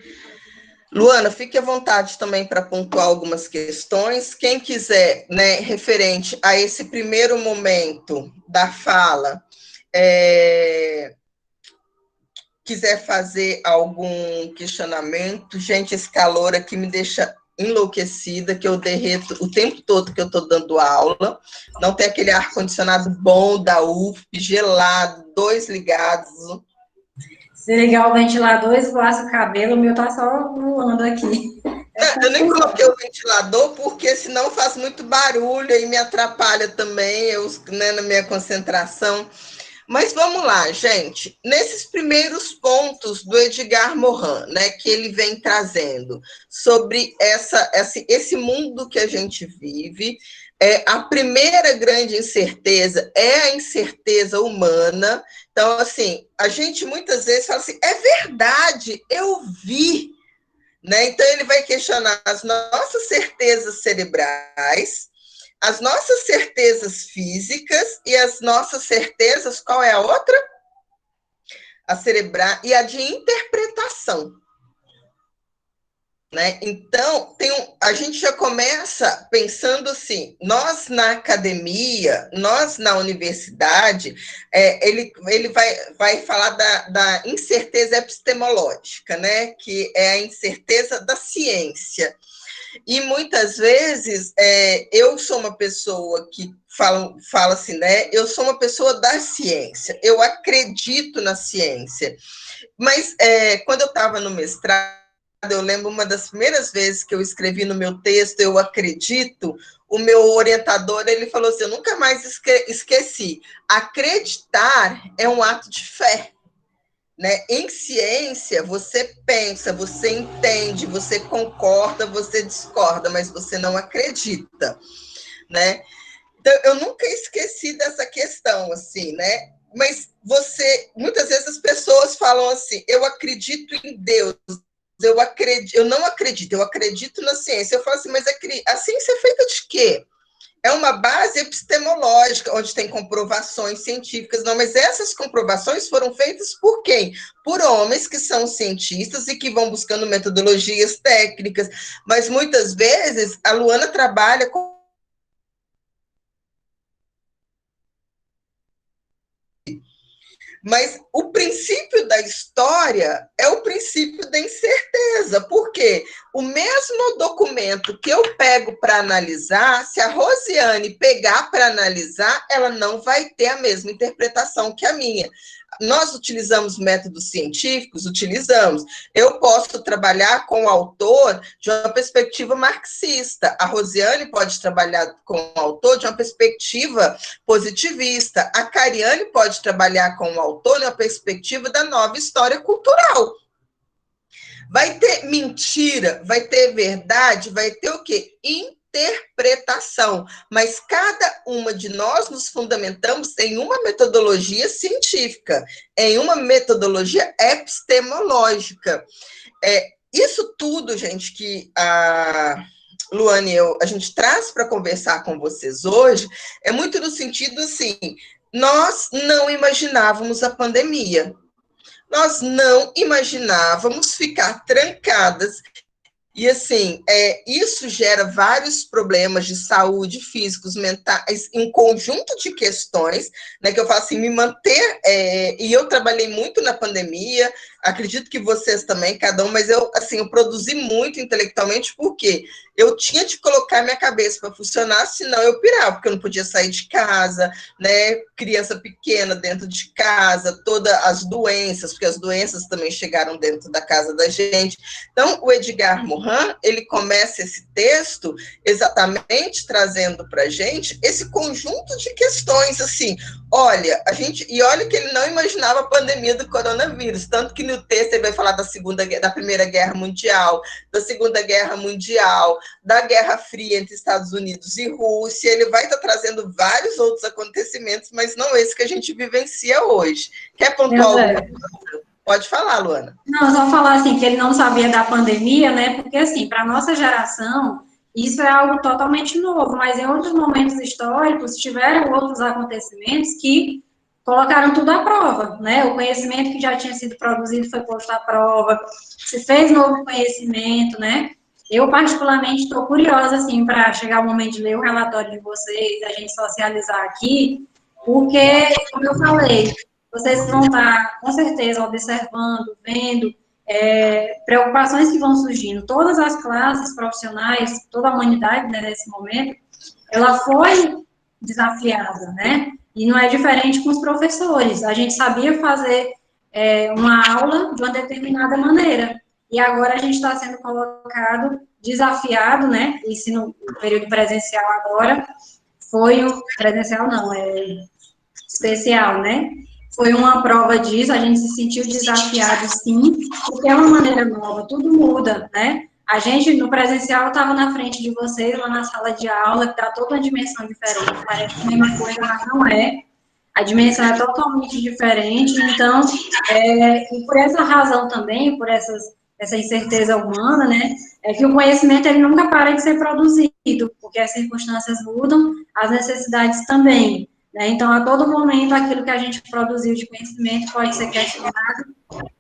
[SPEAKER 1] Luana, fique à vontade também para pontuar algumas questões. Quem quiser, né, referente a esse primeiro momento da fala, quiser fazer algum questionamento, gente, esse calor aqui me deixa enlouquecida, que eu derreto o tempo todo que eu estou dando aula, não tem aquele ar-condicionado bom da UF, gelado, 2 ligados,
[SPEAKER 2] Se ligar o ventilador, esvoaça o cabelo, o meu tá só voando aqui.
[SPEAKER 1] Eu nem coloquei o ventilador, porque senão faz muito barulho e me atrapalha também, né, na minha concentração. Mas vamos lá, gente. Nesses primeiros pontos do Edgar Morin, né, que ele vem trazendo sobre esse mundo que a gente vive, a primeira grande incerteza é a incerteza humana. Então, assim, a gente muitas vezes fala assim, é verdade, eu vi, né? Então, ele vai questionar as nossas certezas cerebrais, as nossas certezas físicas e as nossas certezas, qual é a outra? A cerebral e a de interpretação. Né? Então, a gente já começa pensando assim, nós na academia, nós na universidade, ele vai falar da incerteza epistemológica, né? Que é a incerteza da ciência. E muitas vezes eu sou uma pessoa que fala assim, né? Eu sou uma pessoa da ciência, eu acredito na ciência. Mas quando eu estava no mestrado, eu lembro uma das primeiras vezes que eu escrevi no meu texto, eu acredito, o meu orientador, ele falou assim, eu nunca mais esqueci, acreditar é um ato de fé. Né? Em ciência, você pensa, você entende, você concorda, você discorda, mas você não acredita, né? Então, eu nunca esqueci dessa questão, assim, né? Mas muitas vezes as pessoas falam assim, eu acredito em Deus, eu não acredito, eu acredito na ciência. Eu falo assim, mas a ciência é feita de quê? É uma base epistemológica, onde tem comprovações científicas, não, mas essas comprovações foram feitas por quem? Por homens que são cientistas e que vão buscando metodologias técnicas, mas muitas vezes a Luana trabalha com mas o princípio da história é o princípio da incerteza, porque o mesmo documento que eu pego para analisar, se a Rosiane pegar para analisar, ela não vai ter a mesma interpretação que a minha. Nós utilizamos métodos científicos? Utilizamos. Eu posso trabalhar com o autor de uma perspectiva marxista. A Rosiane pode trabalhar com o autor de uma perspectiva positivista. A Cariane pode trabalhar com o autor de uma perspectiva da nova história cultural. Vai ter mentira, vai ter verdade, vai ter o quê? Interpretação, mas cada uma de nós nos fundamentamos em uma metodologia científica, em uma metodologia epistemológica. Isso tudo, gente, que a Luane e a gente traz para conversar com vocês hoje, é muito no sentido assim, nós não imaginávamos a pandemia, nós não imaginávamos ficar trancadas. E, assim, isso gera vários problemas de saúde, físicos, mentais, um conjunto de questões, né, que eu falo assim, me manter, e eu trabalhei muito na pandemia, acredito que vocês também, cada um, mas eu produzi muito intelectualmente, porque eu tinha de colocar minha cabeça para funcionar, senão eu pirava, porque eu não podia sair de casa, né, criança pequena dentro de casa, todas as doenças, porque as doenças também chegaram dentro da casa da gente. Então, o Edgar Morin, ele começa esse texto exatamente trazendo para a gente esse conjunto de questões, assim, olha que ele não imaginava a pandemia do coronavírus, tanto que no texto ele vai falar da Primeira Guerra Mundial, da Segunda Guerra Mundial, da Guerra Fria entre Estados Unidos e Rússia, ele vai estar trazendo vários outros acontecimentos, mas não esse que a gente vivencia hoje. Quer pontuar alguma coisa? Pode falar, Luana.
[SPEAKER 2] Não, só falar assim, que ele não sabia da pandemia, né, porque assim, para a nossa geração, isso é algo totalmente novo, mas em outros momentos históricos tiveram outros acontecimentos que colocaram tudo à prova, né, o conhecimento que já tinha sido produzido foi posto à prova, se fez novo conhecimento, né, eu particularmente estou curiosa, assim, para chegar o momento de ler o relatório de vocês, a gente socializar aqui, porque, como eu falei, vocês vão estar, com certeza, observando, vendo preocupações que vão surgindo. Todas as classes profissionais, toda a humanidade, né, nesse momento, ela foi desafiada, né? E não é diferente com os professores. A gente sabia fazer uma aula de uma determinada maneira. E agora a gente está sendo colocado, desafiado, né? Ensino período presencial agora, foi um presencial não, especial, né? Foi uma prova disso, a gente se sentiu desafiado, sim, porque é uma maneira nova, tudo muda, né? A gente, no presencial, estava na frente de vocês, lá na sala de aula, que dá toda uma dimensão diferente, parece a mesma coisa, mas não é. A dimensão é totalmente diferente, então, e por essa razão também, por essa incerteza humana, né, é que o conhecimento, ele nunca para de ser produzido, porque as circunstâncias mudam, as necessidades também, né, então, a todo momento, aquilo que a gente produziu de conhecimento pode ser questionado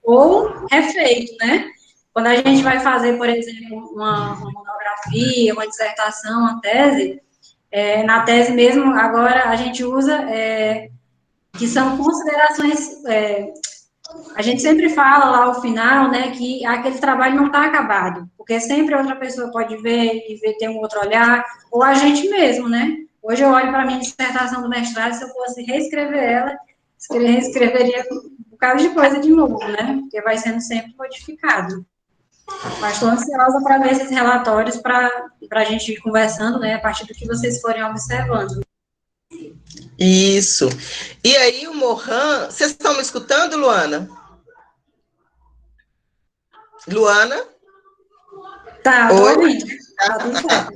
[SPEAKER 2] ou refeito, né. Quando a gente vai fazer, por exemplo, uma monografia, uma dissertação, uma tese, na tese mesmo, agora a gente usa que são considerações, a gente sempre fala lá ao final, né, que aquele trabalho não está acabado, porque sempre outra pessoa pode ver e ver, ter um outro olhar, ou a gente mesmo, né. Hoje eu olho para a minha dissertação do mestrado, se eu fosse reescrever ela, reescreveria um bocado de coisa de novo, né, porque vai sendo sempre modificado. Mas estou ansiosa para ver esses relatórios, para a gente ir conversando, né, a partir do que vocês forem observando.
[SPEAKER 1] Isso. E aí o Mohan... Vocês estão me escutando, Luana? Luana?
[SPEAKER 2] Tá, tô ouvindo. Tá tudo certo.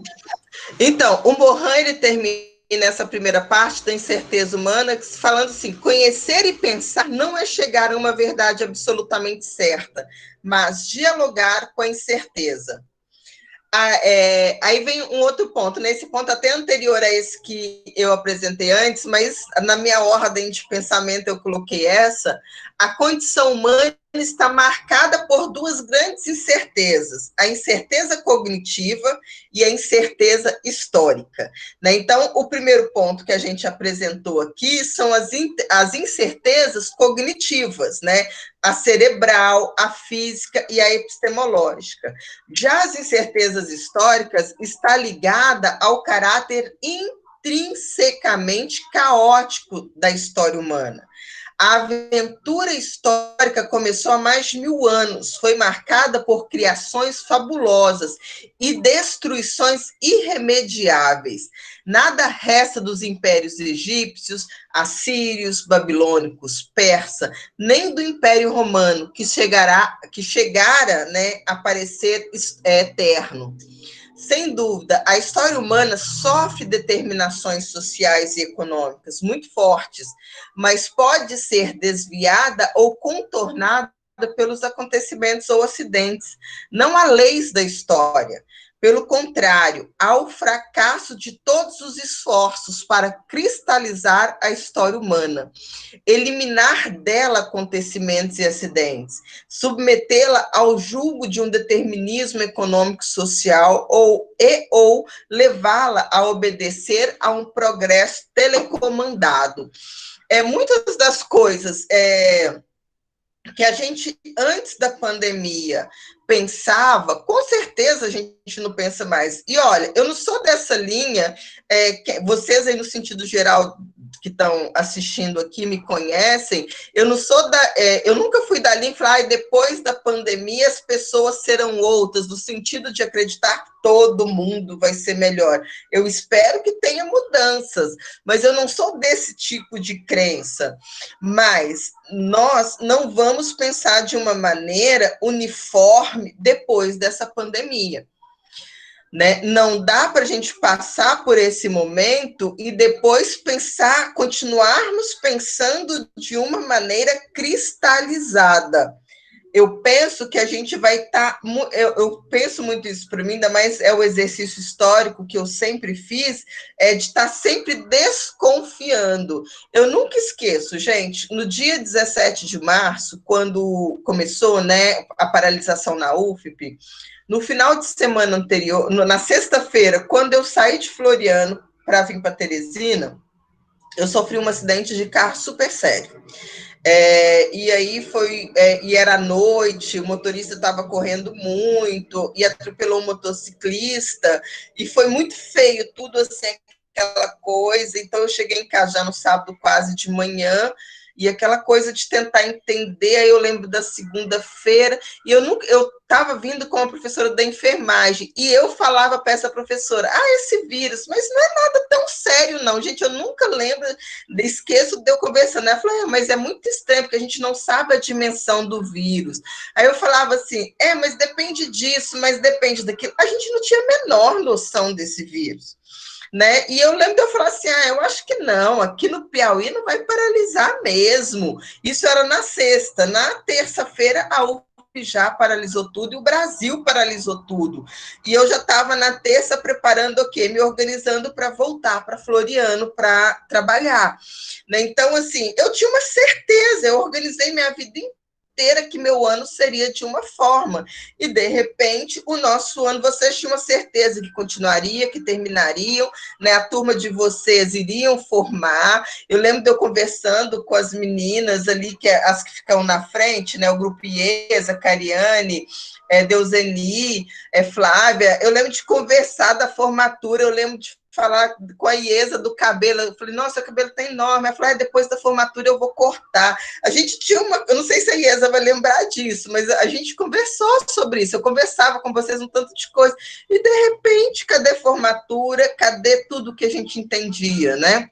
[SPEAKER 1] Então, o Mohan, ele termina essa primeira parte da incerteza humana falando assim, conhecer e pensar não é chegar a uma verdade absolutamente certa, mas dialogar com a incerteza. Aí vem um outro ponto, nesse ponto até anterior a esse que eu apresentei antes, mas na minha ordem de pensamento eu coloquei essa, a condição humana está marcada por duas grandes incertezas, a incerteza cognitiva e a incerteza histórica, né? Então, o primeiro ponto que a gente apresentou aqui são as incertezas cognitivas, né? A cerebral, a física e a epistemológica. Já as incertezas históricas está ligada ao caráter intrinsecamente caótico da história humana. A aventura histórica começou há mais de 1000 anos, foi marcada por criações fabulosas e destruições irremediáveis. Nada resta dos impérios egípcios, assírios, babilônicos, persa, nem do Império Romano, que chegara, né, a parecer eterno. Sem dúvida, a história humana sofre determinações sociais e econômicas muito fortes, mas pode ser desviada ou contornada pelos acontecimentos ou acidentes. Não há leis da história. Pelo contrário, há o fracasso de todos os esforços para cristalizar a história humana, eliminar dela acontecimentos e acidentes, submetê-la ao julgo de um determinismo econômico-social ou levá-la a obedecer a um progresso telecomandado. Muitas das coisas que a gente, antes da pandemia, pensava, com certeza a gente não pensa mais. E olha, eu não sou dessa linha, vocês aí no sentido geral que estão assistindo aqui me conhecem, eu não sou eu nunca fui da linha e falar, depois da pandemia as pessoas serão outras, no sentido de acreditar que todo mundo vai ser melhor. Eu espero que tenha mudanças, mas eu não sou desse tipo de crença. Mas nós não vamos pensar de uma maneira uniforme depois dessa pandemia. Né? Não dá para a gente passar por esse momento e depois continuarmos pensando de uma maneira cristalizada. Eu penso que a gente vai estar... Eu penso muito isso para mim, ainda mais é o exercício histórico que eu sempre fiz, de estar sempre desconfiando. Eu nunca esqueço, gente, no dia 17 de março, quando começou, né, a paralisação na UFP, no final de semana anterior, na sexta-feira, quando eu saí de Floriano para vir para Teresina, eu sofri um acidente de carro super sério. E aí e era à noite, o motorista estava correndo muito e atropelou um motociclista, e foi muito feio, tudo assim, aquela coisa. Então eu cheguei em casa já no sábado quase de manhã, E aquela coisa de tentar entender, aí eu lembro da segunda-feira, e eu estava vindo com a professora da enfermagem, e eu falava para essa professora, esse vírus, mas não é nada tão sério, não, gente, eu nunca lembro, esqueço de eu conversando, ela falou, mas é muito estranho, porque a gente não sabe a dimensão do vírus. Aí eu falava assim, mas depende disso, mas depende daquilo. A gente não tinha a menor noção desse vírus. Né? E eu lembro de eu falar assim, eu acho que não, aqui no Piauí não vai paralisar mesmo. Isso era na sexta. Na terça-feira, a UF já paralisou tudo e o Brasil paralisou tudo. E eu já estava na terça preparando o quê? Me organizando para voltar para Floriano para trabalhar. Né? Então, assim, eu tinha uma certeza, eu organizei minha vida inteira que meu ano seria de uma forma, e de repente o nosso ano, vocês tinham uma certeza que continuaria, que terminariam, né? A turma de vocês iriam formar. Eu lembro de eu conversando com as meninas ali, as que ficam na frente, né? O grupo Iesa, Cariane, Deuseni, Flávia. Eu lembro de conversar da formatura, eu lembro de falar com a Iesa do cabelo, eu falei, nossa, o cabelo tá enorme, ela falou, depois da formatura eu vou cortar. A gente tinha eu não sei se a Iesa vai lembrar disso, mas a gente conversou sobre isso, eu conversava com vocês um tanto de coisa, e de repente, cadê a formatura, cadê tudo que a gente entendia, né?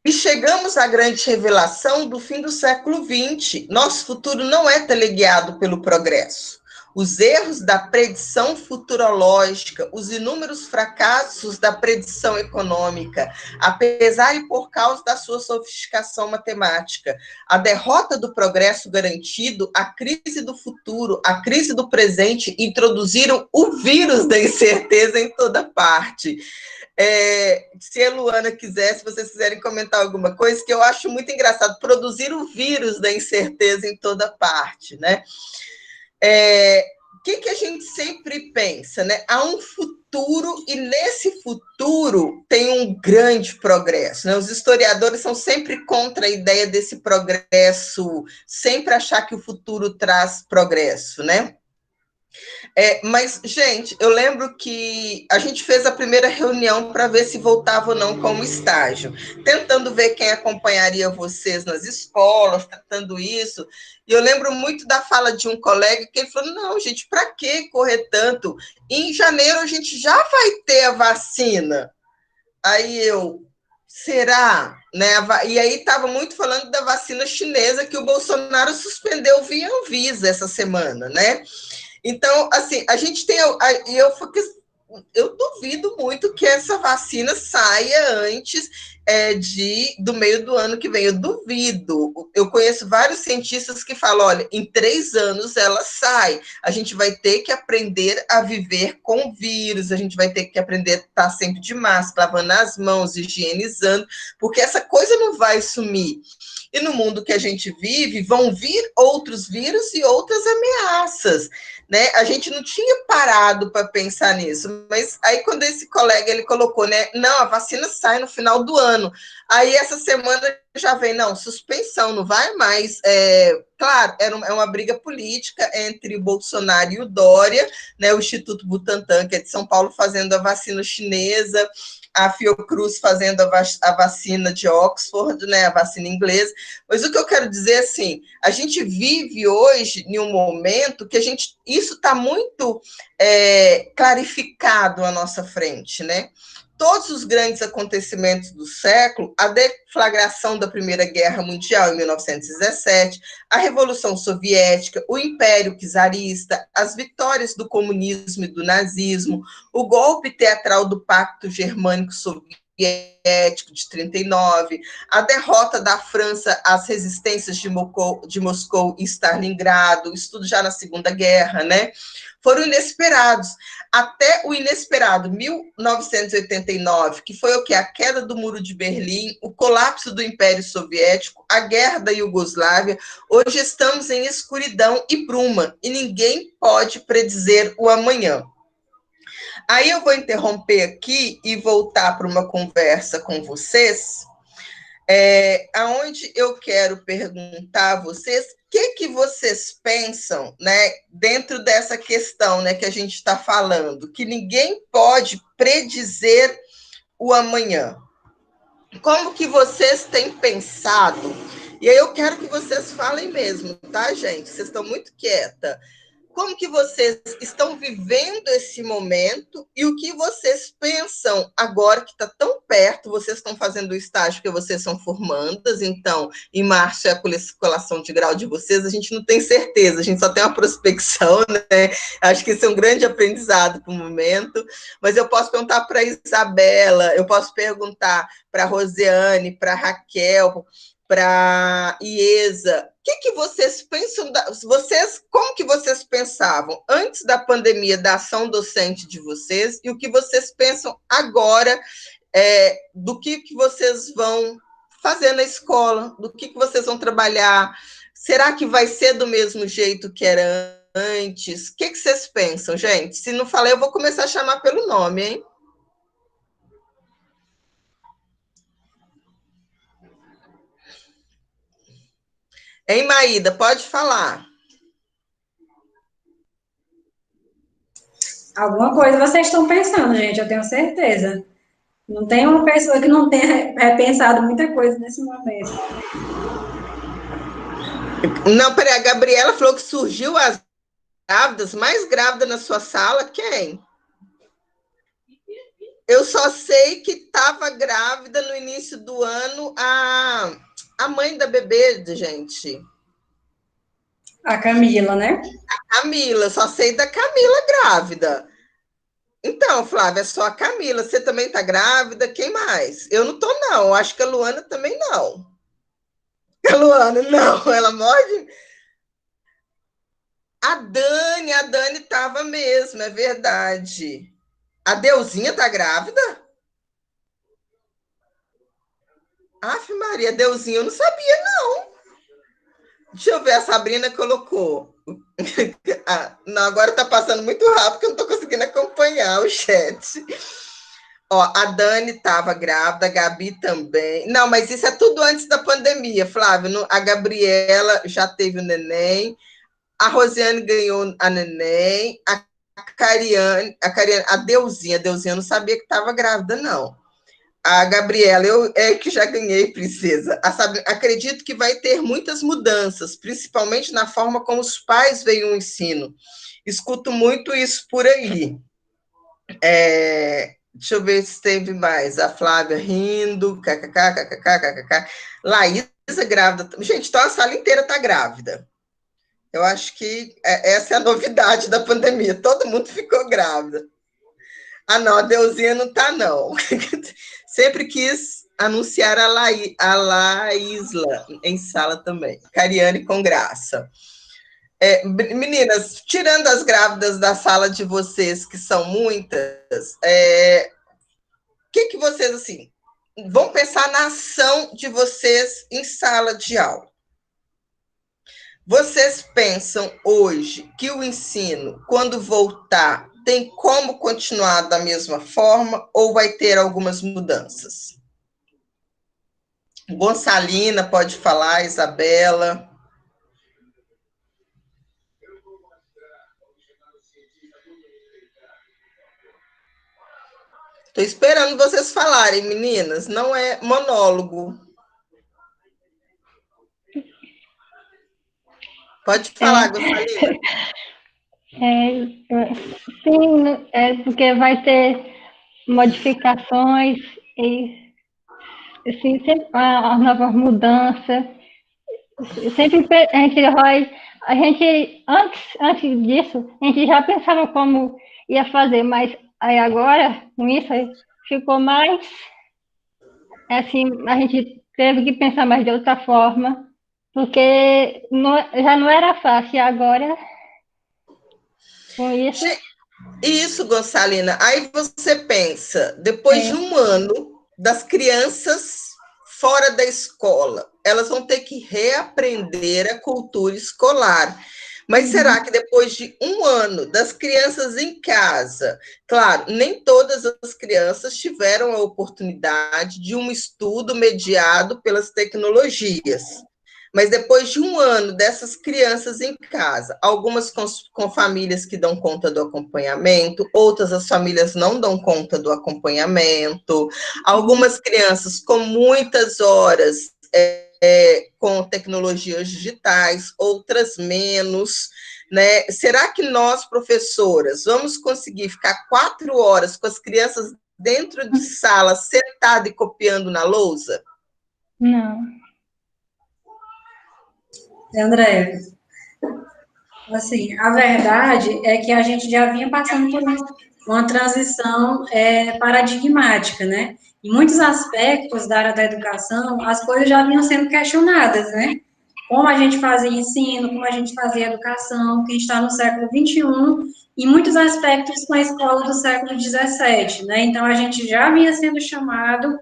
[SPEAKER 1] E chegamos à grande revelação do fim do século XX. Nosso futuro não é teleguiado pelo progresso. Os erros da predição futurológica, os inúmeros fracassos da predição econômica, apesar e por causa da sua sofisticação matemática, a derrota do progresso garantido, a crise do futuro, a crise do presente, introduziram o vírus da incerteza em toda parte. Se a Luana quiser, se vocês quiserem comentar alguma coisa, que eu acho muito engraçado, produzir o vírus da incerteza em toda parte, né? O que a gente sempre pensa, né? Há um futuro, e nesse futuro tem um grande progresso, né? Os historiadores são sempre contra a ideia desse progresso, sempre achar que o futuro traz progresso, né? Mas, gente, eu lembro que a gente fez a primeira reunião para ver se voltava ou não como estágio, tentando ver quem acompanharia vocês nas escolas, tratando isso. E eu lembro muito da fala de um colega que ele falou, não, gente, para que correr tanto? Em janeiro a gente já vai ter a vacina. Aí será? Né? E aí estava muito falando da vacina chinesa que o Bolsonaro suspendeu via Anvisa essa semana, né? Então, assim, a gente tem. Eu duvido muito que essa vacina saia antes do meio do ano que vem. Eu duvido. Eu conheço vários cientistas que falam: olha, em 3 anos ela sai. A gente vai ter que aprender a viver com o vírus, a gente vai ter que aprender a estar sempre de máscara, lavando as mãos, higienizando, porque essa coisa não vai sumir. E no mundo que a gente vive, vão vir outros vírus e outras ameaças. Né? A gente não tinha parado para pensar nisso, mas aí quando esse colega ele colocou, né? Não, a vacina sai no final do ano. Aí essa semana já vem, não, suspensão, não vai mais. Claro, é uma briga política entre o Bolsonaro e o Dória, né? O Instituto Butantan, que é de São Paulo, fazendo a vacina chinesa, a Fiocruz fazendo a vacina de Oxford, né, a vacina inglesa. Mas o que eu quero dizer, assim, a gente vive hoje em um momento que isso está muito clarificado à nossa frente, né? Todos os grandes acontecimentos do século, a deflagração da Primeira Guerra Mundial em 1917, a Revolução Soviética, o Império Czarista, as vitórias do comunismo e do nazismo, o golpe teatral do Pacto Germânico Soviético de 39, a derrota da França às resistências de Moscou e Stalingrado, isso tudo já na Segunda Guerra, né? Foram inesperados. Até o inesperado 1989, que foi o quê? A queda do Muro de Berlim, o colapso do Império Soviético, a guerra da Iugoslávia. Hoje estamos em escuridão e bruma, e ninguém pode predizer o amanhã. Aí eu vou interromper aqui e voltar para uma conversa com vocês, aonde eu quero perguntar a vocês o que vocês pensam, né, dentro dessa questão, né, que a gente está falando, que ninguém pode predizer o amanhã. como que vocês têm pensado? E aí eu quero que vocês falem mesmo, tá, gente? Vocês estão muito quieta. Como que vocês estão vivendo esse momento e o que vocês pensam agora que está tão perto? Vocês estão fazendo o estágio porque vocês são formandas, então em março é a colação de grau de vocês, a gente não tem certeza, a gente só tem uma prospecção, né? Acho que isso é um grande aprendizado para o momento, mas eu posso perguntar para a Isabela, eu posso perguntar para a Rosiane, para a Raquel, para Iesa, que vocês pensam, como que vocês pensavam antes da pandemia da ação docente de vocês e o que vocês pensam agora do que vocês vão fazer na escola, do que vocês vão trabalhar, será que vai ser do mesmo jeito que era antes? O que vocês pensam, gente? Se não falei, eu vou começar a chamar pelo nome, hein? Hein, Maída, pode falar.
[SPEAKER 2] Alguma coisa vocês estão pensando, gente, eu tenho certeza. Não tem uma pessoa que não tenha repensado muita coisa nesse momento.
[SPEAKER 1] Não, peraí, a Gabriela falou que surgiu as grávidas, mais grávida na sua sala, quem? Eu só sei que estava grávida no início do ano a mãe da bebê, gente.
[SPEAKER 2] A Camila, né?
[SPEAKER 1] A Camila, só sei da Camila grávida. Então, Flávia, é só a Camila. Você também está grávida? Quem mais? Eu não tô, não. Acho que a Luana também não. A Luana, não. Ela morde. A Dani estava mesmo, é verdade. A Deusinha tá grávida? Aff, Maria, Deusinha, eu não sabia, não. Deixa eu ver, a Sabrina colocou. Não, agora tá passando muito rápido, que eu não tô conseguindo acompanhar o chat. Ó, a Dani estava grávida, a Gabi também. Não, mas isso é tudo antes da pandemia, Flávio. A Gabriela já teve o neném, a Rosiane ganhou a neném, a Cariane, a Deusinha eu não sabia que estava grávida, não. A Gabriela, eu é que já ganhei, princesa. Acredito que vai ter muitas mudanças, principalmente na forma como os pais veem o ensino. Escuto muito isso por aí. Deixa eu ver se teve mais. A Flávia rindo, kkk. Laísa grávida. Gente, então a sala inteira está grávida. Eu acho que essa é a novidade da pandemia. Todo mundo ficou grávida. Ah, não, a Deusinha não está, não. Sempre quis anunciar a Laísla em sala também. Cariane com graça. Meninas, tirando as grávidas da sala de vocês, que são muitas, que vocês, assim, vão pensar na ação de vocês em sala de aula? Vocês pensam hoje que o ensino, quando voltar, tem como continuar da mesma forma ou vai ter algumas mudanças? Gonçalina pode falar, Isabela. Estou esperando vocês falarem, meninas. Não é monólogo. Pode falar, Gonçalina.
[SPEAKER 4] Sim, porque vai ter modificações e assim, sempre a nova mudança. Sempre a gente antes disso, a gente já pensava como ia fazer, mas aí agora, com isso, ficou mais, assim, a gente teve que pensar mais de outra forma, porque já não era fácil, e agora, com isso...
[SPEAKER 1] Isso, Gonçalina. Aí você pensa, depois de um ano das crianças fora da escola, elas vão ter que reaprender a cultura escolar. Mas será que depois de um ano das crianças em casa, claro, nem todas as crianças tiveram a oportunidade de um estudo mediado pelas tecnologias, Mas depois de um ano dessas crianças em casa, algumas com famílias que dão conta do acompanhamento, outras as famílias não dão conta do acompanhamento, algumas crianças com muitas horas com tecnologias digitais, outras menos, né? Será que nós, professoras, vamos conseguir ficar 4 horas com as crianças dentro de sala, sentada e copiando na lousa?
[SPEAKER 4] Não.
[SPEAKER 2] André, assim, a verdade é que a gente já vinha passando por uma transição paradigmática, né? Em muitos aspectos da área da educação, as coisas já vinham sendo questionadas, né? Como a gente fazia ensino, como a gente fazia educação, que está no século XXI, em muitos aspectos com a escola do século XVII, né? Então, a gente já vinha sendo chamado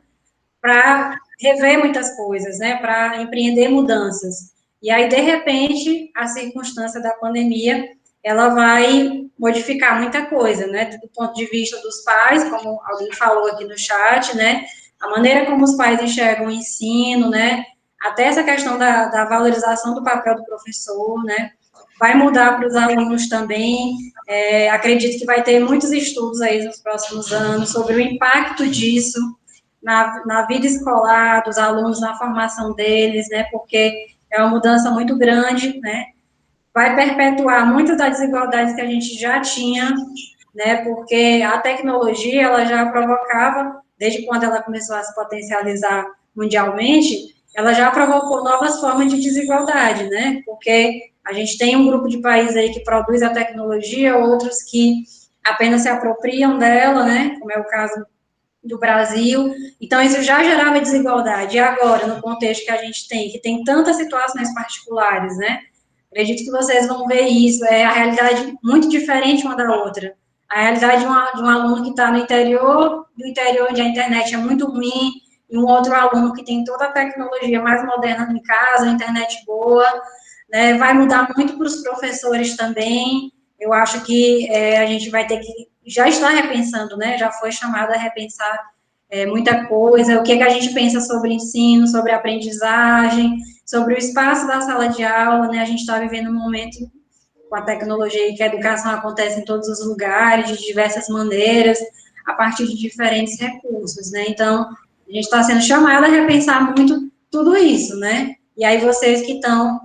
[SPEAKER 2] para rever muitas coisas, né? Para empreender mudanças. E aí, de repente, a circunstância da pandemia, ela vai modificar muita coisa, né? Do ponto de vista dos pais, como alguém falou aqui no chat, né? A maneira como os pais enxergam o ensino, né? Até essa questão da valorização do papel do professor, né? Vai mudar para os alunos também. Acredito que vai ter muitos estudos aí nos próximos anos sobre o impacto disso na vida escolar dos alunos, na formação deles, né? Porque é uma mudança muito grande, né? Vai perpetuar muitas das desigualdades que a gente já tinha, né? Porque a tecnologia, ela já provocava, desde quando ela começou a se potencializar mundialmente, ela já provocou novas formas de desigualdade, né? Porque a gente tem um grupo de países aí que produz a tecnologia, outros que apenas se apropriam dela, né? Como é o caso do Brasil. Então, isso já gerava desigualdade. E agora, no contexto que a gente tem, que tem tantas situações particulares, né? Acredito que vocês vão ver isso, a realidade muito diferente uma da outra. A realidade de um aluno que está no interior, do interior onde a internet é muito ruim, e um outro aluno que tem toda a tecnologia mais moderna em casa, a internet boa, né? Vai mudar muito para os professores também. Eu acho que a gente vai ter que, já está repensando, né? Já foi chamado a repensar muita coisa, o que a gente pensa sobre ensino, sobre aprendizagem, sobre o espaço da sala de aula, né? A gente está vivendo um momento com a tecnologia que a educação acontece em todos os lugares, de diversas maneiras, a partir de diferentes recursos, né? Então, a gente está sendo chamado a repensar muito tudo isso, né? E aí, vocês que estão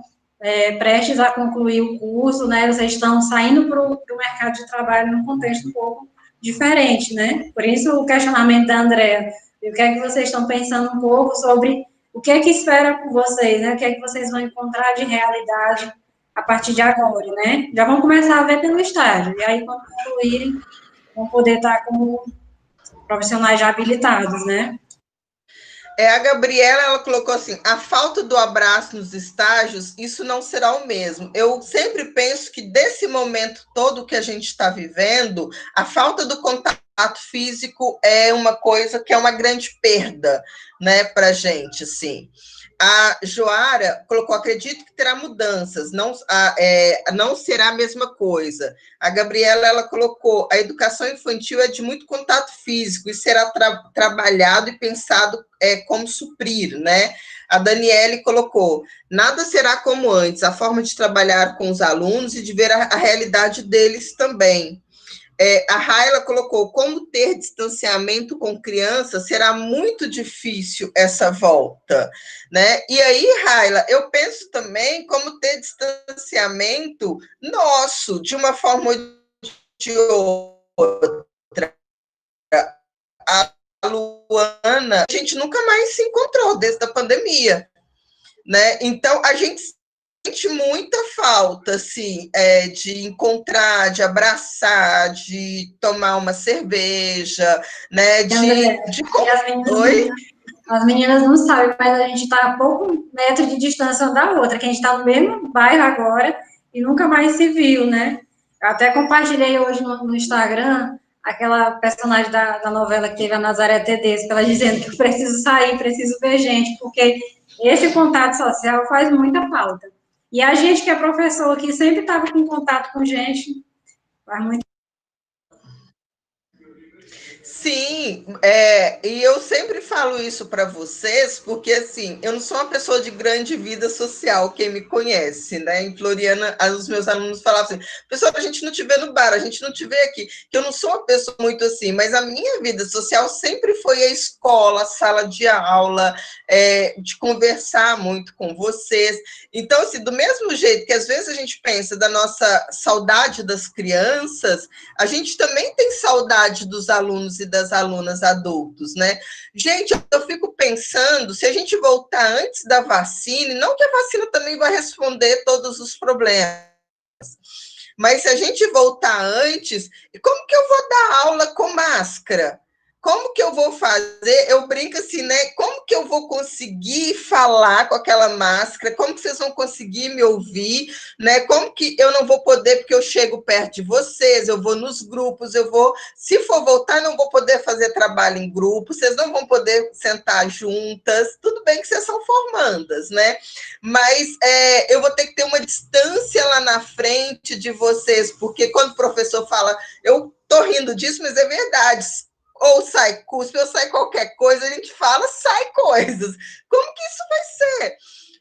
[SPEAKER 2] prestes a concluir o curso, né? Vocês estão saindo para o mercado de trabalho num contexto um pouco diferente, né? Por isso, o questionamento da Andrea, e o que é que vocês estão pensando um pouco sobre o que é que espera por vocês, né? O que é que vocês vão encontrar de realidade a partir de agora, né? Já vão começar a ver pelo estágio, e aí, quando concluírem, vão poder estar como profissionais já habilitados, né?
[SPEAKER 1] A Gabriela, ela colocou assim, a falta do abraço nos estágios, isso não será o mesmo. Eu sempre penso que desse momento todo que a gente está vivendo, a falta do contato físico é uma coisa que é uma grande perda, né, para a gente, assim. A Joara colocou, acredito que terá mudanças, não será a mesma coisa. A Gabriela, ela colocou, a educação infantil é de muito contato físico e será trabalhado e pensado como suprir, né? A Daniele colocou, nada será como antes, a forma de trabalhar com os alunos e de ver a realidade deles também. A Raila colocou, como ter distanciamento com criança, será muito difícil essa volta, né? E aí, Raila, eu penso também como ter distanciamento nosso, de uma forma ou de outra. A Luana, a gente nunca mais se encontrou desde a pandemia, né? Então, a gente sente muita falta, assim, de encontrar, de abraçar, de tomar uma cerveja, né?
[SPEAKER 2] As meninas não sabem, mas a gente está a pouco metro de distância uma da outra, que a gente está no mesmo bairro agora e nunca mais se viu, né? Eu até compartilhei hoje no Instagram aquela personagem da novela que teve a Nazaré Tedesco, ela dizendo que eu preciso sair, preciso ver gente, porque esse contato social faz muita falta. E a gente que é professor, que sempre estava com contato com gente, faz muito.
[SPEAKER 1] Sim, e eu sempre falo isso para vocês, porque assim, eu não sou uma pessoa de grande vida social, quem me conhece, né? Em Floriana, os meus alunos falavam assim, pessoal, a gente não te vê no bar, a gente não te vê aqui, que eu não sou uma pessoa muito assim, mas a minha vida social sempre foi a escola, a sala de aula, de conversar muito com vocês. Então, assim, do mesmo jeito que às vezes a gente pensa da nossa saudade das crianças, a gente também tem saudade dos alunos e das alunas adultos, né? Gente, eu fico pensando, se a gente voltar antes da vacina, não que a vacina também vai responder todos os problemas, mas se a gente voltar antes, como que eu vou dar aula com máscara? Como que eu vou fazer? Eu brinco assim, né? Como que eu vou conseguir falar com aquela máscara? Como que vocês vão conseguir me ouvir? Né? Como que eu não vou poder, porque eu chego perto de vocês, eu vou nos grupos, eu vou. Se for voltar, não vou poder fazer trabalho em grupo, vocês não vão poder sentar juntas. Tudo bem que vocês são formandas, né? Mas eu vou ter que ter uma distância lá na frente de vocês, porque quando o professor fala, eu tô rindo disso, mas é verdade. Ou sai cuspe, ou sai qualquer coisa, a gente fala, sai coisas. Como que isso vai ser?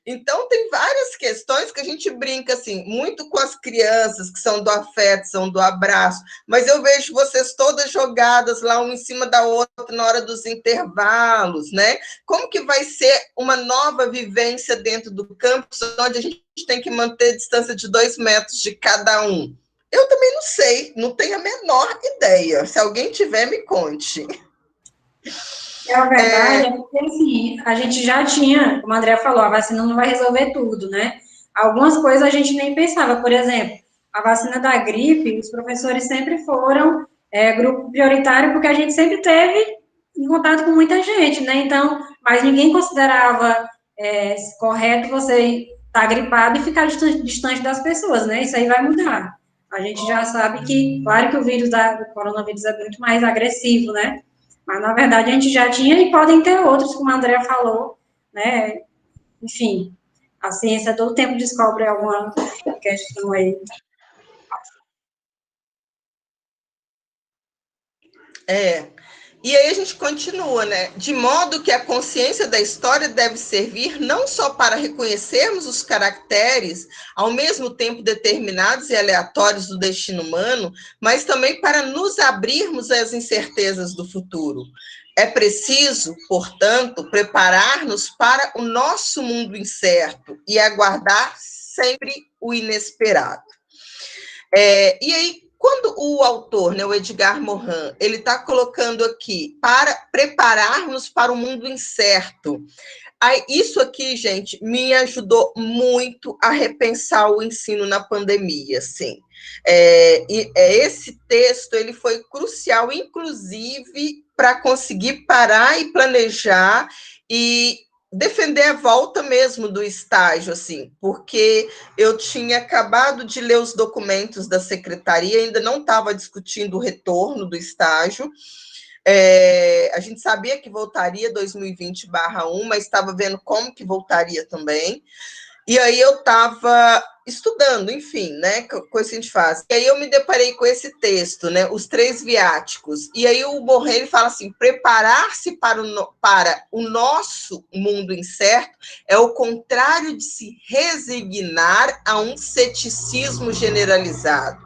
[SPEAKER 1] Então, tem várias questões que a gente brinca, assim, muito com as crianças, que são do afeto, são do abraço, mas eu vejo vocês todas jogadas lá, uma em cima da outra, na hora dos intervalos, né? Como que vai ser uma nova vivência dentro do campus, onde a gente tem que manter a distância de 2 metros de cada um? Eu também não sei, não tenho a menor ideia. Se alguém tiver, me conte.
[SPEAKER 2] A verdade é porque, assim, a gente já tinha, como a Andrea falou, a vacina não vai resolver tudo, né? Algumas coisas a gente nem pensava. Por exemplo, a vacina da gripe, os professores sempre foram grupo prioritário, porque a gente sempre teve em contato com muita gente, né? Então, mas ninguém considerava correto você estar gripado e ficar distante das pessoas, né? Isso aí vai mudar. A gente já sabe que, claro que o vírus do coronavírus é muito mais agressivo, né? Mas, na verdade, a gente já tinha e podem ter outros, como a Andrea falou, né? Enfim, a ciência todo tempo descobre alguma questão aí.
[SPEAKER 1] E aí a gente continua, né? De modo que a consciência da história deve servir não só para reconhecermos os caracteres, ao mesmo tempo determinados e aleatórios do destino humano, mas também para nos abrirmos às incertezas do futuro. É preciso, portanto, preparar-nos para o nosso mundo incerto e aguardar sempre o inesperado. E aí, quando o autor, né, o Edgar Morin, ele está colocando aqui para prepararmos para o mundo incerto, aí, isso aqui, gente, me ajudou muito a repensar o ensino na pandemia, assim. Esse texto ele foi crucial, inclusive, para conseguir parar e planejar e defender a volta mesmo do estágio, assim, porque eu tinha acabado de ler os documentos da secretaria, ainda não estava discutindo o retorno do estágio. A gente sabia que voltaria 2020/1, mas estava vendo como que voltaria também. E aí eu estava estudando, enfim, né, coisa que a gente faz. E aí eu me deparei com esse texto, né, Os Três Viáticos. E aí o Borrell fala assim, preparar-se para o nosso mundo incerto é o contrário de se resignar a um ceticismo generalizado.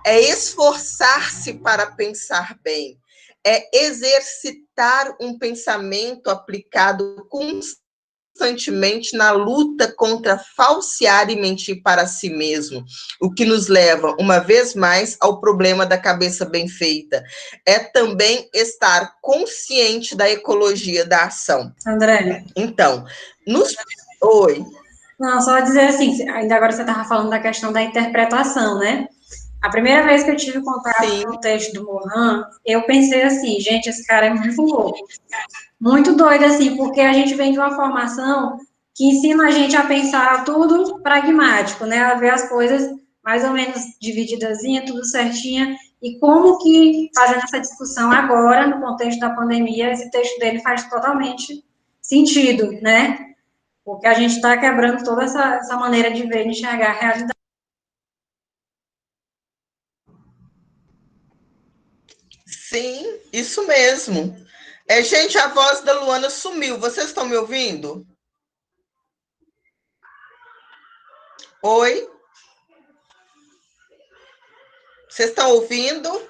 [SPEAKER 1] É esforçar-se para pensar bem. É exercitar um pensamento aplicado constantemente na luta contra falsear e mentir para si mesmo, o que nos leva, uma vez mais, ao problema da cabeça bem feita. É também estar consciente da ecologia da ação.
[SPEAKER 2] André?
[SPEAKER 1] Então, Oi.
[SPEAKER 2] Não, só dizer assim, ainda agora você estava falando da questão da interpretação, né? A primeira vez que eu tive contato com o texto do Morin, eu pensei assim, gente, esse cara é muito louco. Muito doido, assim, porque a gente vem de uma formação que ensina a gente a pensar tudo pragmático, né? A ver as coisas mais ou menos divididazinha, tudo certinha. E como que, fazendo essa discussão agora, no contexto da pandemia, esse texto dele faz totalmente sentido, né? Porque a gente está quebrando toda essa maneira de ver e enxergar a realidade.
[SPEAKER 1] Sim, isso mesmo. Gente, a voz da Luana sumiu. Vocês estão me ouvindo? Oi? Vocês estão ouvindo?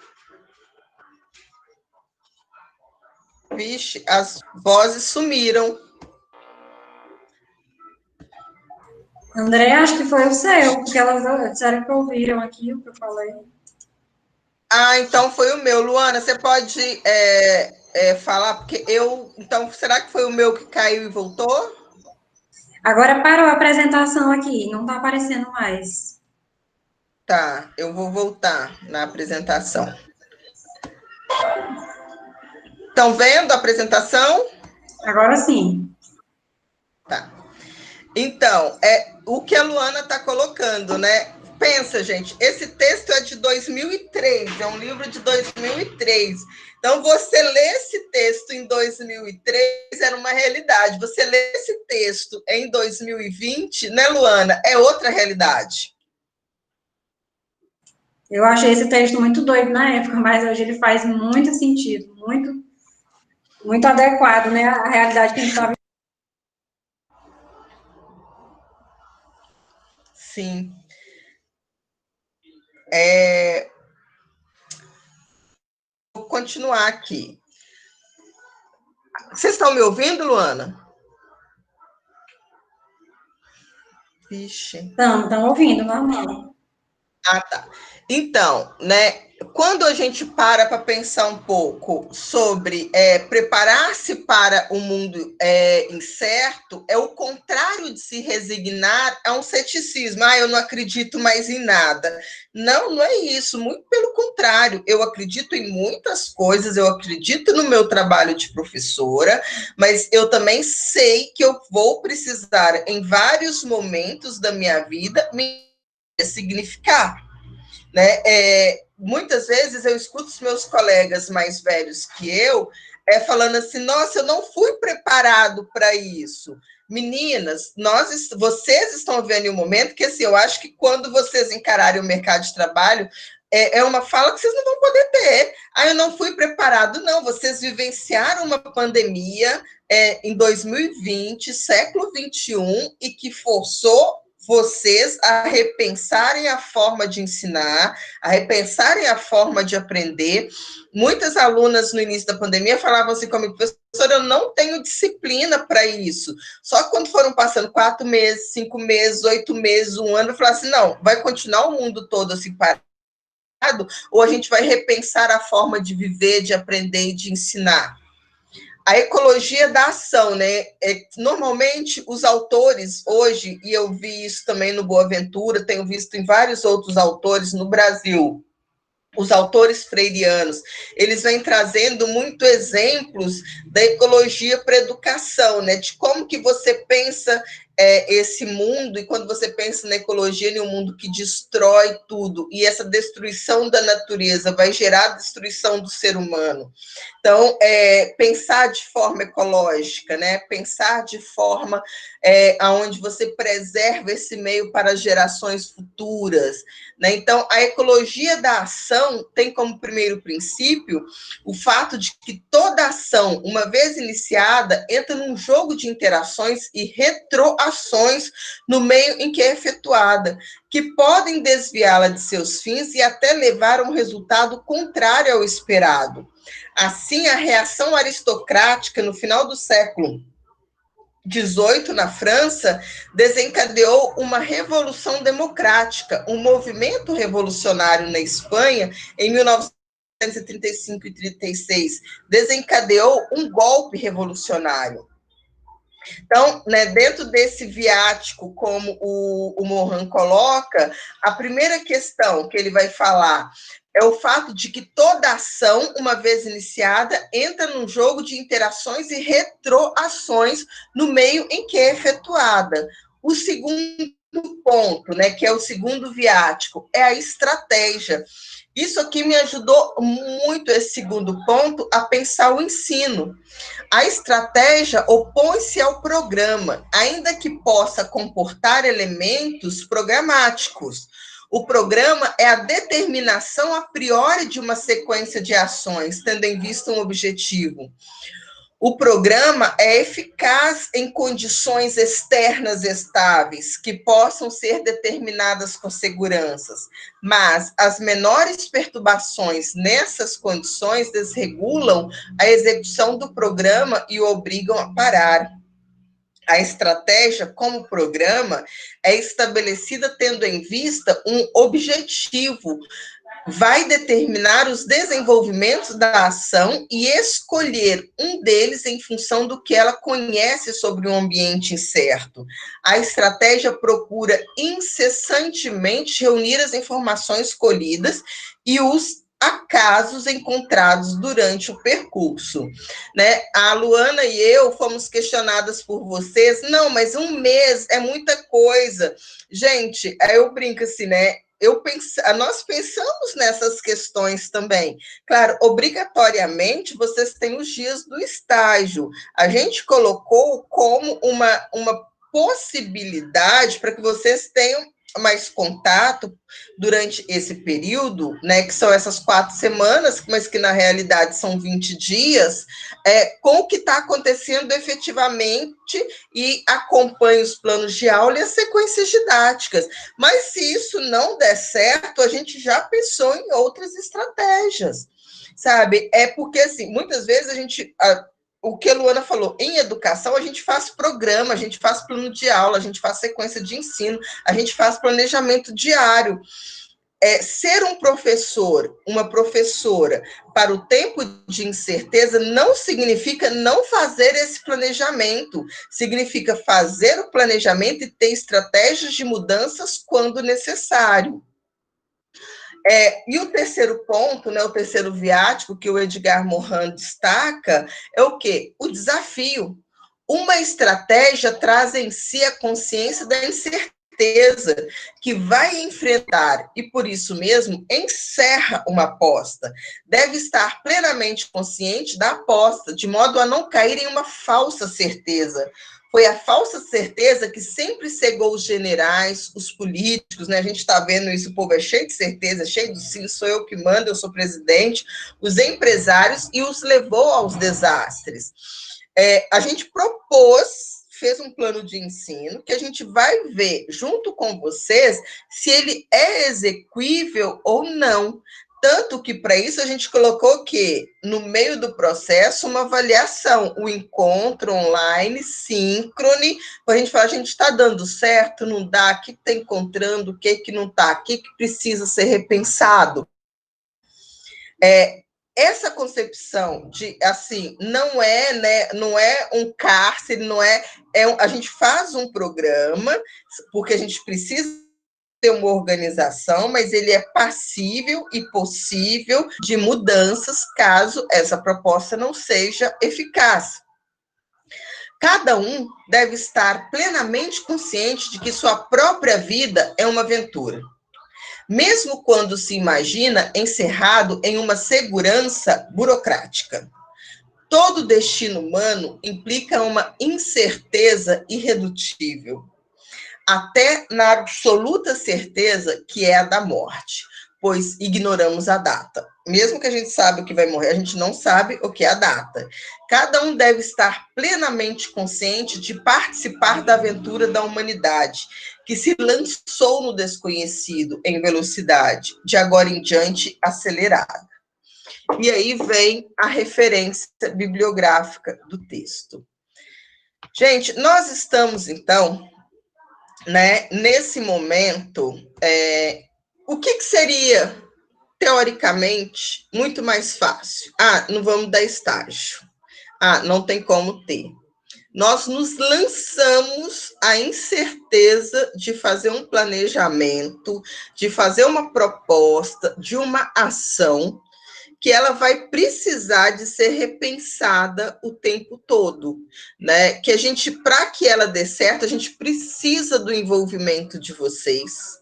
[SPEAKER 1] Vixe, as vozes sumiram.
[SPEAKER 2] André, acho que foi o seu, porque elas disseram que ouviram aqui o que eu falei.
[SPEAKER 1] Então foi o meu. Luana, você pode falar? Porque eu... Então, será que foi o meu que caiu e voltou?
[SPEAKER 2] Agora parou a apresentação aqui, não está aparecendo mais.
[SPEAKER 1] Tá, eu vou voltar na apresentação. Estão vendo a apresentação?
[SPEAKER 2] Agora sim.
[SPEAKER 1] Tá. Então, o que a Luana está colocando, né? Pensa, gente, esse texto é de 2003, é um livro de 2003. Então, você lê esse texto em 2003, era uma realidade. Você lê esse texto em 2020, né, Luana? É outra realidade.
[SPEAKER 2] Eu achei esse texto muito doido na época, mas hoje ele faz muito sentido, muito, muito adequado, né, à realidade que a gente está vivendo.
[SPEAKER 1] Sim. Vou continuar aqui. Vocês estão me ouvindo, Luana? Vixe.
[SPEAKER 2] Estão ouvindo, normal.
[SPEAKER 1] Tá. Então, né, quando a gente para pensar um pouco sobre preparar-se para o mundo incerto, é o contrário de se resignar a um ceticismo. Eu não acredito mais em nada. Não, não é isso. Muito pelo contrário. Eu acredito em muitas coisas, eu acredito no meu trabalho de professora, mas eu também sei que eu vou precisar, em vários momentos da minha vida, me significar, né? Muitas vezes eu escuto os meus colegas mais velhos que eu falando assim: nossa, eu não fui preparado para isso. Meninas, vocês estão vendo em um momento que assim, eu acho que quando vocês encararem o mercado de trabalho, é uma fala que vocês não vão poder ter. Eu não fui preparado. Não, vocês vivenciaram uma pandemia em 2020, século XXI, e que forçou vocês a repensarem a forma de ensinar, a repensarem a forma de aprender. Muitas alunas no início da pandemia falavam assim comigo: professora, eu não tenho disciplina para isso. Só que quando foram passando 4 meses, 5 meses, 8 meses, 1 ano, eu falava assim: não, vai continuar o mundo todo assim parado, ou a gente vai repensar a forma de viver, de aprender e de ensinar? A ecologia da ação, né? Normalmente, os autores hoje, e eu vi isso também no Boaventura, tenho visto em vários outros autores no Brasil, os autores freirianos, eles vêm trazendo muito exemplos da ecologia para a educação, né? De como que você pensa esse mundo, e quando você pensa na ecologia, em um mundo que destrói tudo, e essa destruição da natureza vai gerar a destruição do ser humano. Então, pensar de forma ecológica, né? Pensar de forma onde você preserva esse meio para gerações futuras, né? Então, a ecologia da ação tem como primeiro princípio o fato de que toda ação, uma vez iniciada, entra num jogo de interações e retroações no meio em que é efetuada, que podem desviá-la de seus fins e até levar a um resultado contrário ao esperado. Assim, a reação aristocrática no final do século XVIII, na França, desencadeou uma revolução democrática, um movimento revolucionário na Espanha, em 1935 e 36, desencadeou um golpe revolucionário. Então, né, dentro desse viático, como o Morin coloca, a primeira questão que ele vai falar é o fato de que toda ação, uma vez iniciada, entra num jogo de interações e retroações no meio em que é efetuada. O segundo ponto, né, que é o segundo viático, é a estratégia. Isso aqui me ajudou muito, esse segundo ponto, a pensar o ensino. A estratégia opõe-se ao programa, ainda que possa comportar elementos programáticos. O programa é a determinação a priori de uma sequência de ações, tendo em vista um objetivo. O programa é eficaz em condições externas estáveis, que possam ser determinadas com segurança, mas as menores perturbações nessas condições desregulam a execução do programa e o obrigam a parar. A estratégia, como programa, é estabelecida tendo em vista um objetivo, vai determinar os desenvolvimentos da ação e escolher um deles em função do que ela conhece sobre o ambiente incerto. A estratégia procura incessantemente reunir as informações colhidas e os acasos encontrados durante o percurso, né? A Luana e eu fomos questionadas por vocês, não, mas um mês é muita coisa. Gente, eu brinco assim, né? Nós pensamos nessas questões também. Claro, obrigatoriamente, vocês têm os dias do estágio. A gente colocou como uma possibilidade para que vocês tenham mais contato durante esse período, né, que são essas 4 semanas, mas que na realidade são 20 dias, com o que está acontecendo efetivamente e acompanhe os planos de aula e as sequências didáticas. Mas se isso não der certo, a gente já pensou em outras estratégias, sabe? É porque, assim, muitas vezes o que a Luana falou, em educação, a gente faz programa, a gente faz plano de aula, a gente faz sequência de ensino, a gente faz planejamento diário. Ser um professor, uma professora, para o tempo de incerteza, não significa não fazer esse planejamento, significa fazer o planejamento e ter estratégias de mudanças quando necessário. E o terceiro ponto, né, o terceiro viático que o Edgar Morin destaca, é o quê? O desafio. Uma estratégia traz em si a consciência da incerteza que vai enfrentar e, por isso mesmo, encerra uma aposta. Deve estar plenamente consciente da aposta, de modo a não cair em uma falsa certeza. Foi a falsa certeza que sempre cegou os generais, os políticos, né? A gente está vendo isso, o povo é cheio de certeza, cheio do sim, sou eu que mando, eu sou presidente, os empresários, e os levou aos desastres. A gente fez um plano de ensino que a gente vai ver junto com vocês se ele é execuível ou não. Tanto que, para isso, a gente colocou que, no meio do processo, uma avaliação, o encontro online, síncrone, para a gente falar, a gente está dando certo, não dá, o que está encontrando, o que não está, o que precisa ser repensado. Essa concepção de, assim, não é um cárcere, a gente faz um programa, porque a gente precisa ter uma organização, mas ele é passível e possível de mudanças caso essa proposta não seja eficaz. Cada um deve estar plenamente consciente de que sua própria vida é uma aventura. Mesmo quando se imagina encerrado em uma segurança burocrática. Todo destino humano implica uma incerteza irredutível, até na absoluta certeza que é a da morte, pois ignoramos a data. Mesmo que a gente saiba o que vai morrer, a gente não sabe o que é a data. Cada um deve estar plenamente consciente de participar da aventura da humanidade, que se lançou no desconhecido em velocidade, de agora em diante acelerada. E aí vem a referência bibliográfica do texto. Gente, nós estamos, então, né, nesse momento, o que seria, teoricamente, muito mais fácil? Não vamos dar estágio. Não tem como ter. Nós nos lançamos à incerteza de fazer um planejamento, de fazer uma proposta, de uma ação, que ela vai precisar de ser repensada o tempo todo, né? Que a gente, para que ela dê certo, a gente precisa do envolvimento de vocês,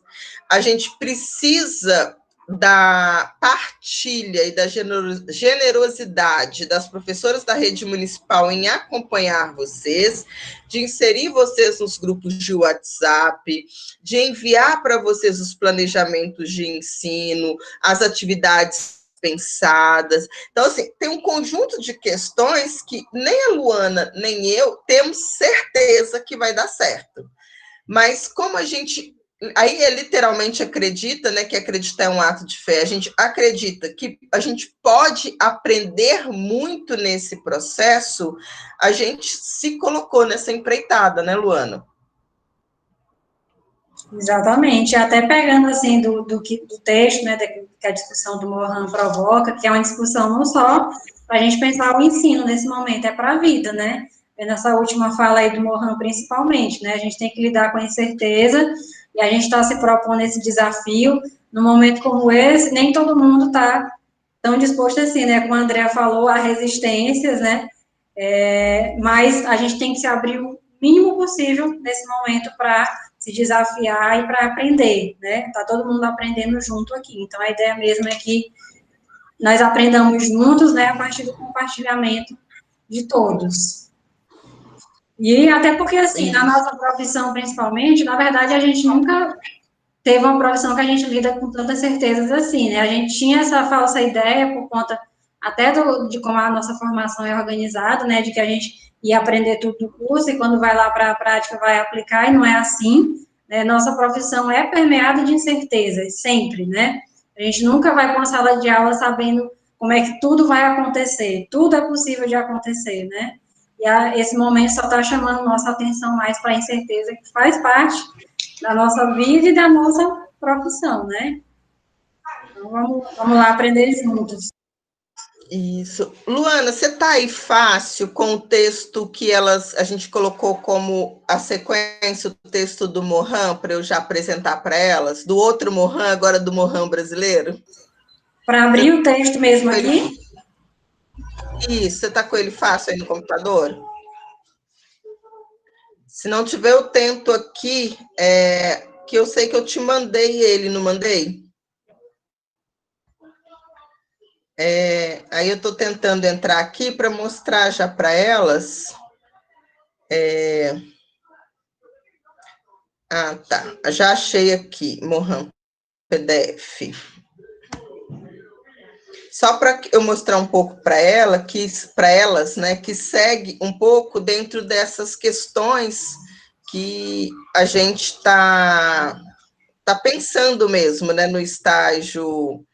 [SPEAKER 1] a gente precisa da partilha e da generosidade das professoras da rede municipal em acompanhar vocês, de inserir vocês nos grupos de WhatsApp, de enviar para vocês os planejamentos de ensino, as atividades pensadas. Então, assim, tem um conjunto de questões que nem a Luana, nem eu temos certeza que vai dar certo. Mas como a gente aí literalmente acredita, né, que acreditar é um ato de fé, a gente acredita que a gente pode aprender muito nesse processo, a gente se colocou nessa empreitada, né, Luana?
[SPEAKER 2] Exatamente, até pegando assim do texto, né, que a discussão do Mohan provoca, que é uma discussão não só para a gente pensar o ensino nesse momento, é para a vida, né? Nessa última fala aí do Mohan principalmente, né? A gente tem que lidar com a incerteza e a gente está se propondo esse desafio num momento como esse, nem todo mundo está tão disposto assim, né? Como a Andrea falou, há resistências, né? Mas a gente tem que se abrir o mínimo possível nesse momento para se desafiar e para aprender, né? Tá todo mundo aprendendo junto aqui. Então, a ideia mesmo é que nós aprendamos juntos, né, a partir do compartilhamento de todos. E até porque, assim, na nossa profissão, principalmente, na verdade, a gente nunca teve uma profissão que a gente lida com tantas certezas assim, né? A gente tinha essa falsa ideia por conta até de como a nossa formação é organizada, né? De que a gente ia aprender tudo do curso e quando vai lá para a prática vai aplicar, e não é assim, né? Nossa profissão é permeada de incertezas, sempre, né? A gente nunca vai para uma sala de aula sabendo como é que tudo vai acontecer, tudo é possível de acontecer, né? E esse momento só está chamando nossa atenção mais para a incerteza que faz parte da nossa vida e da nossa profissão, né? Então, vamos lá aprender juntos.
[SPEAKER 1] Isso. Luana, você está aí fácil com o texto que a gente colocou como a sequência, o texto do Mohan, para eu já apresentar para elas? Do outro Mohan, agora do Mohan brasileiro?
[SPEAKER 2] Para abrir o texto mesmo aqui?
[SPEAKER 1] Isso, você está com ele fácil aí no computador? Se não tiver, eu tento aqui, que eu sei que eu te mandei ele, não mandei? Aí eu estou tentando entrar aqui para mostrar já para elas. Tá. Já achei aqui, Mohan, PDF. Só para eu mostrar um pouco para elas, né, que segue um pouco dentro dessas questões que a gente está pensando mesmo, né, no estágio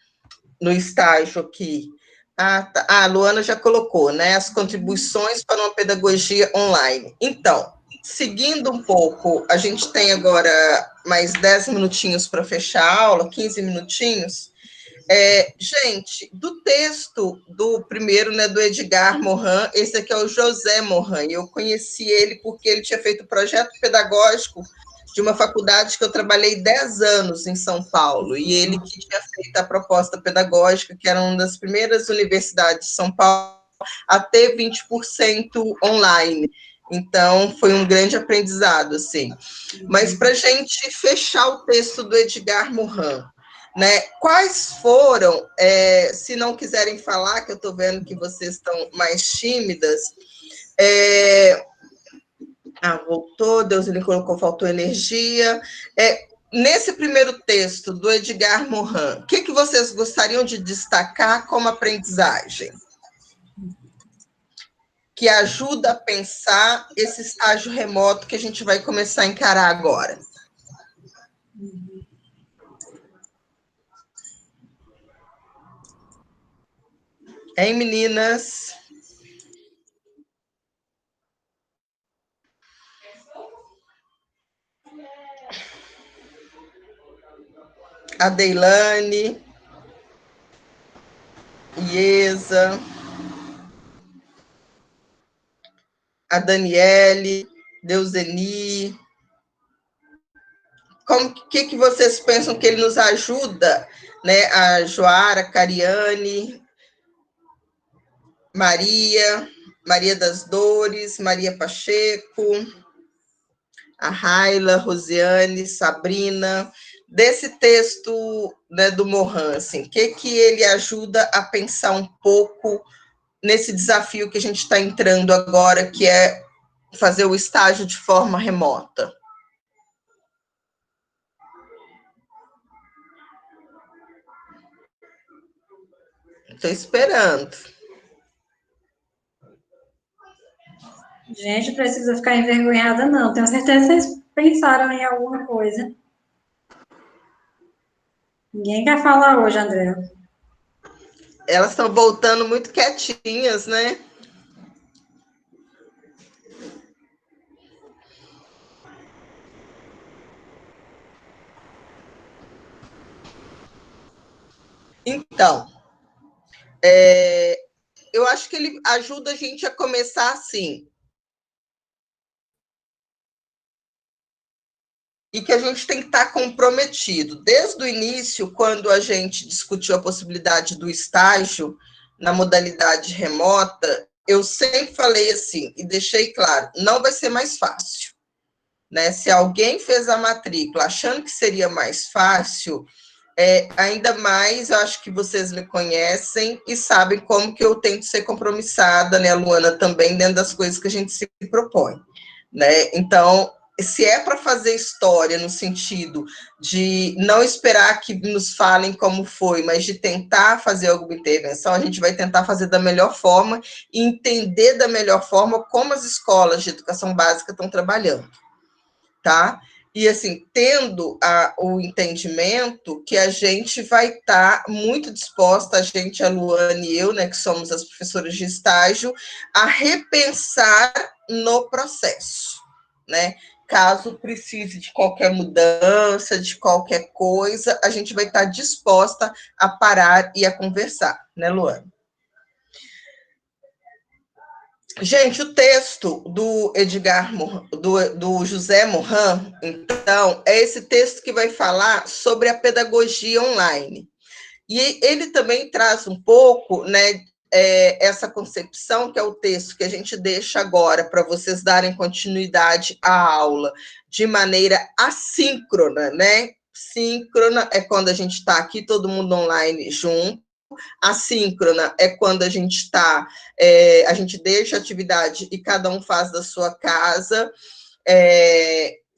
[SPEAKER 1] aqui. Tá. A Luana já colocou, né, as contribuições para uma pedagogia online. Então, seguindo um pouco, a gente tem agora mais 10 minutinhos para fechar a aula, 15 minutinhos. Gente, do texto do primeiro, né, do Edgar Morin, esse aqui é o José Morin. Eu conheci ele porque ele tinha feito projeto pedagógico de uma faculdade que eu trabalhei 10 anos em São Paulo, e ele que tinha feito a proposta pedagógica, que era uma das primeiras universidades de São Paulo a ter 20% online. Então, foi um grande aprendizado, assim. Mas, para a gente fechar o texto do Edgar Morin, né, quais foram, se não quiserem falar, que eu estou vendo que vocês estão mais tímidas, voltou, Deus ele colocou, faltou energia. Nesse primeiro texto do Edgar Morin, o que vocês gostariam de destacar como aprendizagem? Que ajuda a pensar esse estágio remoto que a gente vai começar a encarar agora. Hein, meninas? A Deilane, Iesa, a Daniele, Deuseni. O que vocês pensam que ele nos ajuda, né? A Joara, Cariane, Maria das Dores, Maria Pacheco, a Raila, Rosiane, Sabrina, desse texto, né, do Morin, assim, o que ele ajuda a pensar um pouco nesse desafio que a gente está entrando agora, que é fazer o estágio de forma remota? Estou esperando.
[SPEAKER 2] Gente, precisa ficar envergonhada, não. Tenho certeza que vocês pensaram em alguma coisa. Ninguém quer falar hoje, André.
[SPEAKER 1] Elas estão voltando muito quietinhas, né? Então, eu acho que ele ajuda a gente a começar assim. E que a gente tem que estar comprometido. Desde o início, quando a gente discutiu a possibilidade do estágio na modalidade remota, eu sempre falei assim, e deixei claro, não vai ser mais fácil. Né? Se alguém fez a matrícula achando que seria mais fácil, ainda mais, eu acho que vocês me conhecem e sabem como que eu tento ser compromissada, né, Luana, também dentro das coisas que a gente se propõe. Né? Então, se é para fazer história no sentido de não esperar que nos falem como foi, mas de tentar fazer alguma intervenção, a gente vai tentar fazer da melhor forma e entender da melhor forma como as escolas de educação básica estão trabalhando, tá? E, assim, tendo o entendimento que a gente vai estar muito disposta, a gente, a Luane e eu, né, que somos as professoras de estágio, a repensar no processo, né? Caso precise de qualquer mudança, de qualquer coisa, a gente vai estar disposta a parar e a conversar, né, Luane? Gente, o texto do Edgar, do José Morin, então, é esse texto que vai falar sobre a pedagogia online. E ele também traz um pouco, né, essa concepção, que é o texto que a gente deixa agora para vocês darem continuidade à aula de maneira assíncrona, né? Síncrona é quando a gente está aqui, todo mundo online junto. Assíncrona é quando a gente está, a gente deixa a atividade e cada um faz da sua casa.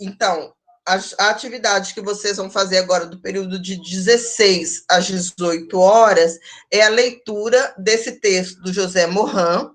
[SPEAKER 1] Então, a atividade que vocês vão fazer agora do período de 16 às 18 horas é a leitura desse texto do José Morin,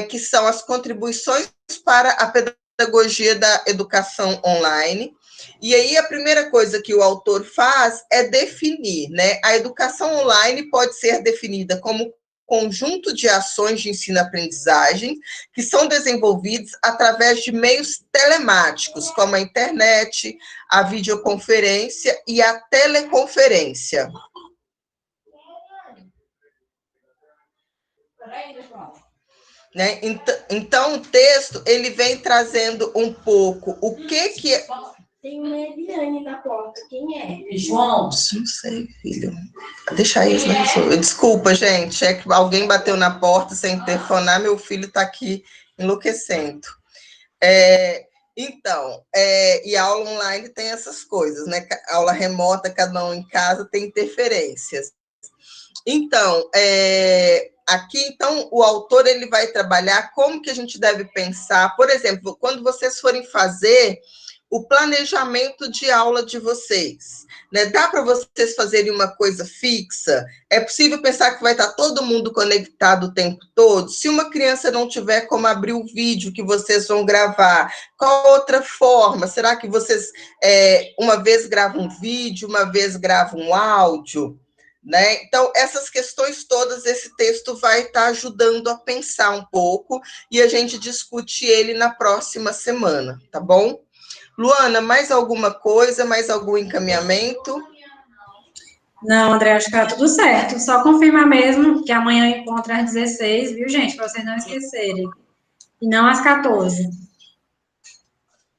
[SPEAKER 1] que são as contribuições para a pedagogia da educação online. E aí a primeira coisa que o autor faz é definir, né? A educação online pode ser definida como conjunto de ações de ensino-aprendizagem que são desenvolvidos através de meios telemáticos, como a internet, a videoconferência e a teleconferência. Né? Então, o texto ele vem trazendo um pouco o que é...
[SPEAKER 5] Tem uma Eliane na porta. Quem é? João?
[SPEAKER 1] Não sei, filho. Deixa isso, né? Desculpa, gente. É que alguém bateu na porta sem telefonar, meu filho está aqui enlouquecendo. Então, e a aula online tem essas coisas, né? A aula remota, cada um em casa, tem interferências. Então, aqui, então, o autor ele vai trabalhar como que a gente deve pensar, por exemplo, quando vocês forem fazer o planejamento de aula de vocês, né? Dá para vocês fazerem uma coisa fixa? É possível pensar que vai estar todo mundo conectado o tempo todo? Se uma criança não tiver como abrir o vídeo que vocês vão gravar, qual outra forma? Será que vocês, uma vez gravam um vídeo, uma vez gravam um áudio? Né? Então, essas questões todas, esse texto vai estar ajudando a pensar um pouco e a gente discute ele na próxima semana, tá bom? Luana, mais alguma coisa, mais algum encaminhamento?
[SPEAKER 2] Não, André, acho que tá tudo certo. Só confirmar mesmo que amanhã eu encontro às 16, viu, gente? Para vocês não esquecerem. E não às 14.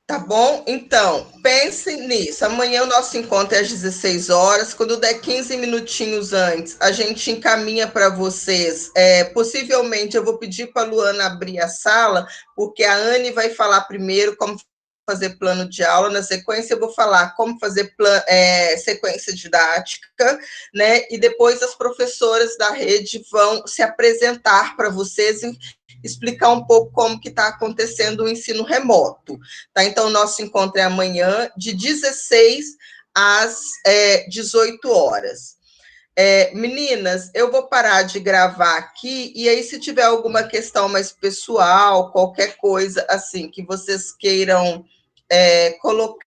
[SPEAKER 1] Tá bom? Então, pensem nisso. Amanhã o nosso encontro é às 16 horas. Quando der 15 minutinhos antes, a gente encaminha para vocês. Possivelmente, eu vou pedir para a Luana abrir a sala, porque a Anne vai falar primeiro como fazer plano de aula. Na sequência, eu vou falar como fazer sequência didática, né? E depois as professoras da rede vão se apresentar para vocês e explicar um pouco como que está acontecendo o ensino remoto. Tá? Então, o nosso encontro é amanhã, de 16 às 18 horas. Meninas, eu vou parar de gravar aqui, e aí, se tiver alguma questão mais pessoal, qualquer coisa assim que vocês queiram colocar,